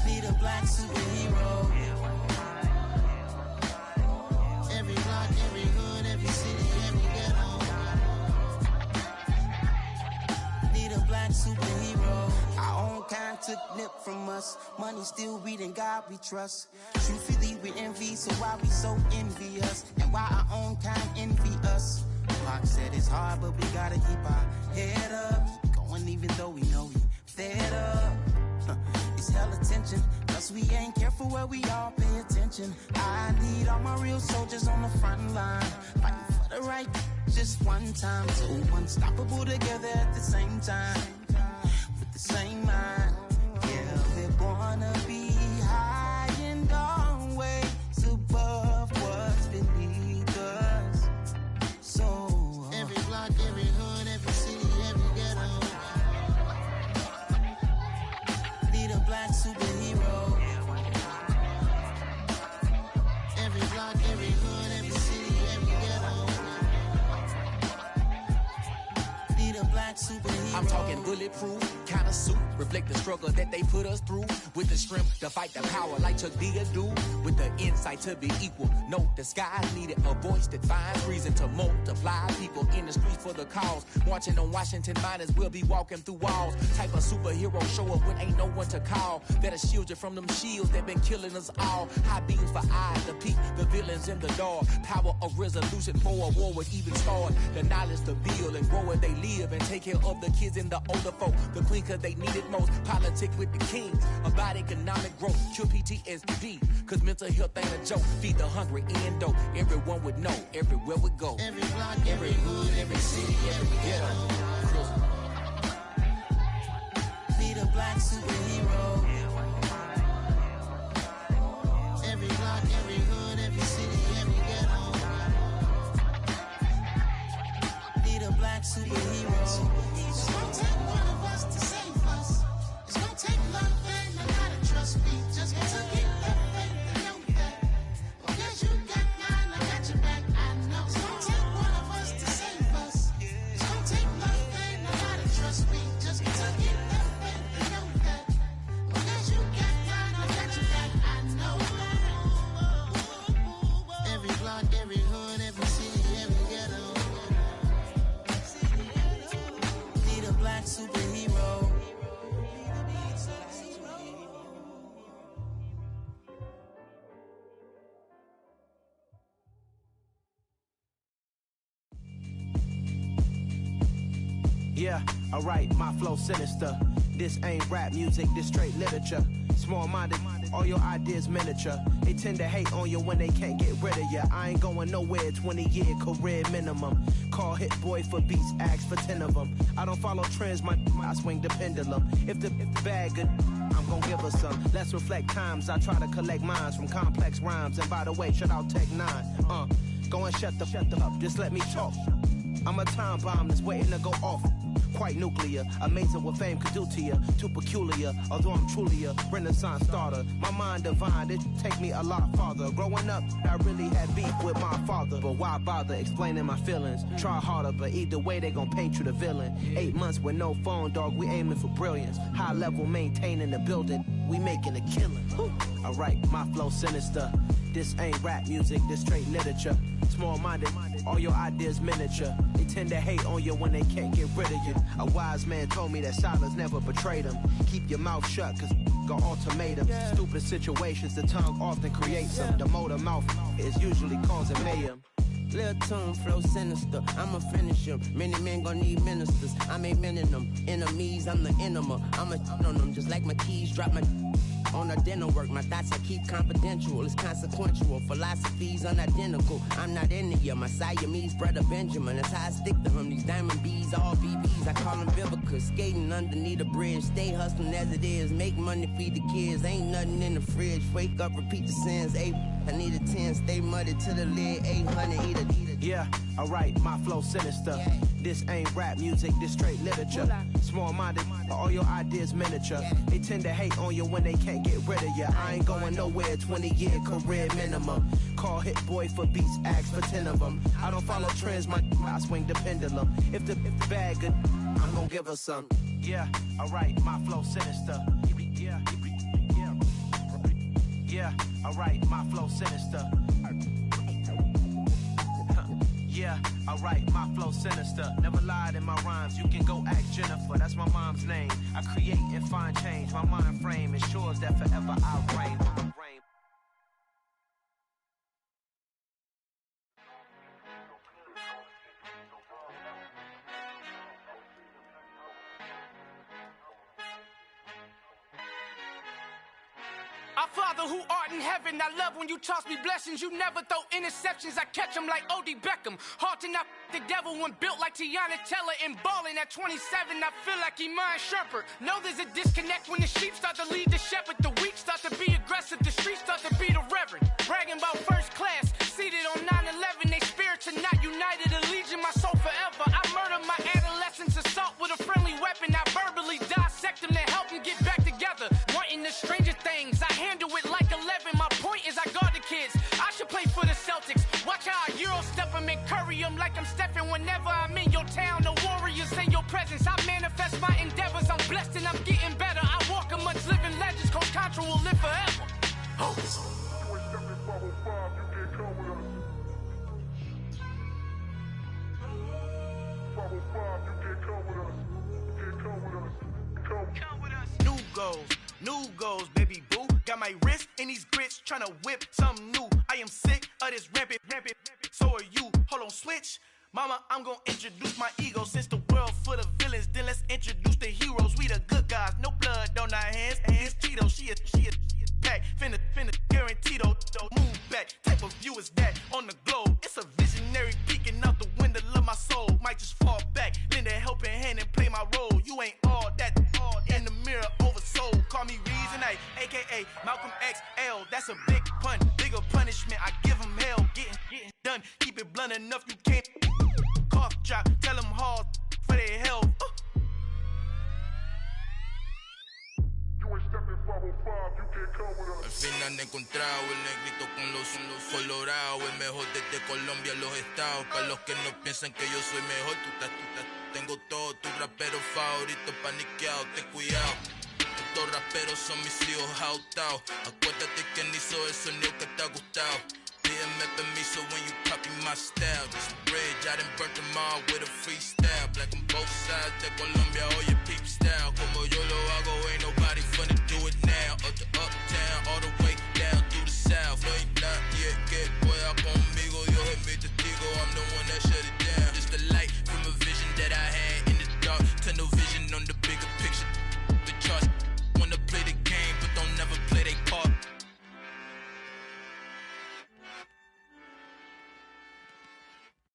Need a black superhero. Every block, every hood, every city, every ghetto. Need a black superhero. Our own kind took nip from us. Money still reading God we trust. Truthfully we envy, so why we so envious? And why our own kind envy us? Pac said it's hard, but we gotta keep our head up. Going even though we know we fed up. It's hella tension, cause we ain't careful where we all pay attention. I need all my real soldiers on the front line, fighting for the right just one time. So unstoppable together at the same time, with the same mind. Yeah, we're gonna be high and always above what's beneath us. So every block, every hood, every city, every ghetto. Need a black superhero. Every block, every hood, every city, every ghetto. Need a black superhero. I'm talking bulletproof, kind of suit, reflect the struggle that they put us through. With the strength to fight the power like Chuck D do. With the insight to be equal. No disguise needed, a voice that finds reason to multiply. People in the streets for the cause. Marching on Washington miners, we'll be walking through walls. Type of superhero show up when ain't no one to call. That'll shield you from them shields that been killing us all. High beams for eyes to peek the villains in the dark. Power of resolution for a war would even start. The knowledge to build and grow where they live and take care of the kids and the older folk. The queen cause they need it most. Politic with the kings. About economic growth. Cure PTSD. Cause mental health ain't a joke. Feed the hungry and dope. Everyone would know. Everywhere we go. Every block, every hood, every city, every ghetto. Need a black superhero. Every block, every hood, every city, every ghetto. Need a black superhero. It's gonna take one of us to save us. It's gonna take love and a lot of trust. We just gotta get that faith and know that. Because you got mine, I got your back. I know. It's gonna take one of us to save us. It's gonna take love and a lot of trust. We just gotta get Yeah, alright, my flow sinister. This ain't rap music, this straight literature. Small-minded, all your ideas miniature. They tend to hate on you when they can't get rid of you. I ain't going nowhere, 20-year career minimum. Call Hit Boy for beats, ask for 10 of them. I don't follow trends, I swing the pendulum. If the bag good, I'm gon' give her some. Let's reflect times, I try to collect minds from complex rhymes. And by the way, shout out Tech 9. Go and shut the up, just let me talk. I'm a time bomb that's waiting to go off. Quite nuclear, amazing what fame could do to you. Too peculiar, although I'm truly a renaissance starter. My mind divine, it take me a lot farther. Growing up, I really had beef with my father. But why bother explaining my feelings? Try harder, but either way they gon' paint you the villain. 8 months with no phone, dog, we aiming for brilliance. High level maintaining the building, we making a killing. Alright, my flow sinister. This ain't rap music, this straight literature. Small-minded, all your ideas miniature. They tend to hate on you when they can't get rid of you. A wise man told me that silence never betrayed him. Keep your mouth shut, cause got ultimatums. Stupid situations, the tongue often creates them. The motor mouth is usually causing mayhem. Lil' tune, flow sinister, I'ma finish him. Many men gon' need ministers, I ain't mending them. Enemies, I'm the enema, I'ma on them. Just like my keys, drop my on a dinner work. My thoughts I keep confidential, it's consequential. Philosophies unidentical, I'm not in you. My Siamese brother Benjamin, that's how I stick to him. These diamond bees, all BBs, I call them Vivica. Skating underneath a bridge, stay hustling as it is. Make money, feed the kids, ain't nothing in the fridge. Wake up, repeat the sins, I need a 10, stay muddy to the lid, 800, eat it. Yeah, alright, my flow sinister. This ain't rap music, this straight literature. Small-minded, all your ideas miniature. They tend to hate on you when they can't get rid of you. I ain't going nowhere, 20-year career minimum. Call Hit Boy for beats, ask for 10 of them. I don't follow trends, I swing the pendulum. If the bag good, I'm gon' give her some. Yeah, alright, my flow sinister. Yeah, alright, my flow sinister. Yeah, alright, my flow sinister. Never lied in my rhymes, you can go ask Jennifer, that's my mom's name. I create and find change, my mind frame ensures that forever I'll reign. Our Father who art in heaven, I love when you toss me blessings. You never throw interceptions, I catch them like O.D. Beckham. Hard to not the devil when built like Tiana Teller. And balling at 27, I feel like Iman Shumpert. Know there's a disconnect when the sheep start to lead the shepherd. The weak start to be aggressive, the streets start to be the reverend. Bragging about first class, seated on 9/11. They spirits are not united, a legion, my soul forever. I murdered my adolescence, assault with a friendly weapon. I verbally dissect them to help them get back together. Wanting the stranger things, I handle it like 11. My point is I guard the kids. I should play for the Celtics. Watch how I Euro step them and curry them like I'm stepping. Whenever I'm in your town, the Warriors in your presence. I manifest my endeavors. I'm blessed and I'm getting better. I walk amongst living legends. Coach Contra will live forever. New goals, baby boo. Got my wrist in these grits, tryna whip something new. I am sick of this rampant. So are you. Hold on, switch. Mama, I'm gonna introduce my ego. Since the world full of villains, then let's introduce the heroes. We the good guys, no blood on our hands. Hands Tito, she a pack. Finna, guaranteed though. Move back, type of view is that on the globe. It's a visionary peeking out the window of my soul. Might just fall back, lend a helping hand and play my role. You ain't all that in the mirror oversold. Call me Reason A, aka Malcolm XL. That's a big pun, bigger punishment. I give him hell, getting done. Keep it blunt enough, you can't cough drop. Tell them hard for their health. Al fin han encontrado el negrito con los colorados, el mejor desde Colombia, los estados. Para los que no piensan que yo soy mejor, tengo todo, tu rapero favorito paniqueado, ten cuidado. Estos raperos son mis hijos jautados. Acuérdate que ni hizo el sonido que te ha gustado. Pídeme permiso when you copy my style. This bridge, I done burnt them all with a freestyle. Black on both sides de Colombia, oye peep style. Como yo lo hago, ain't nobody finna do it now.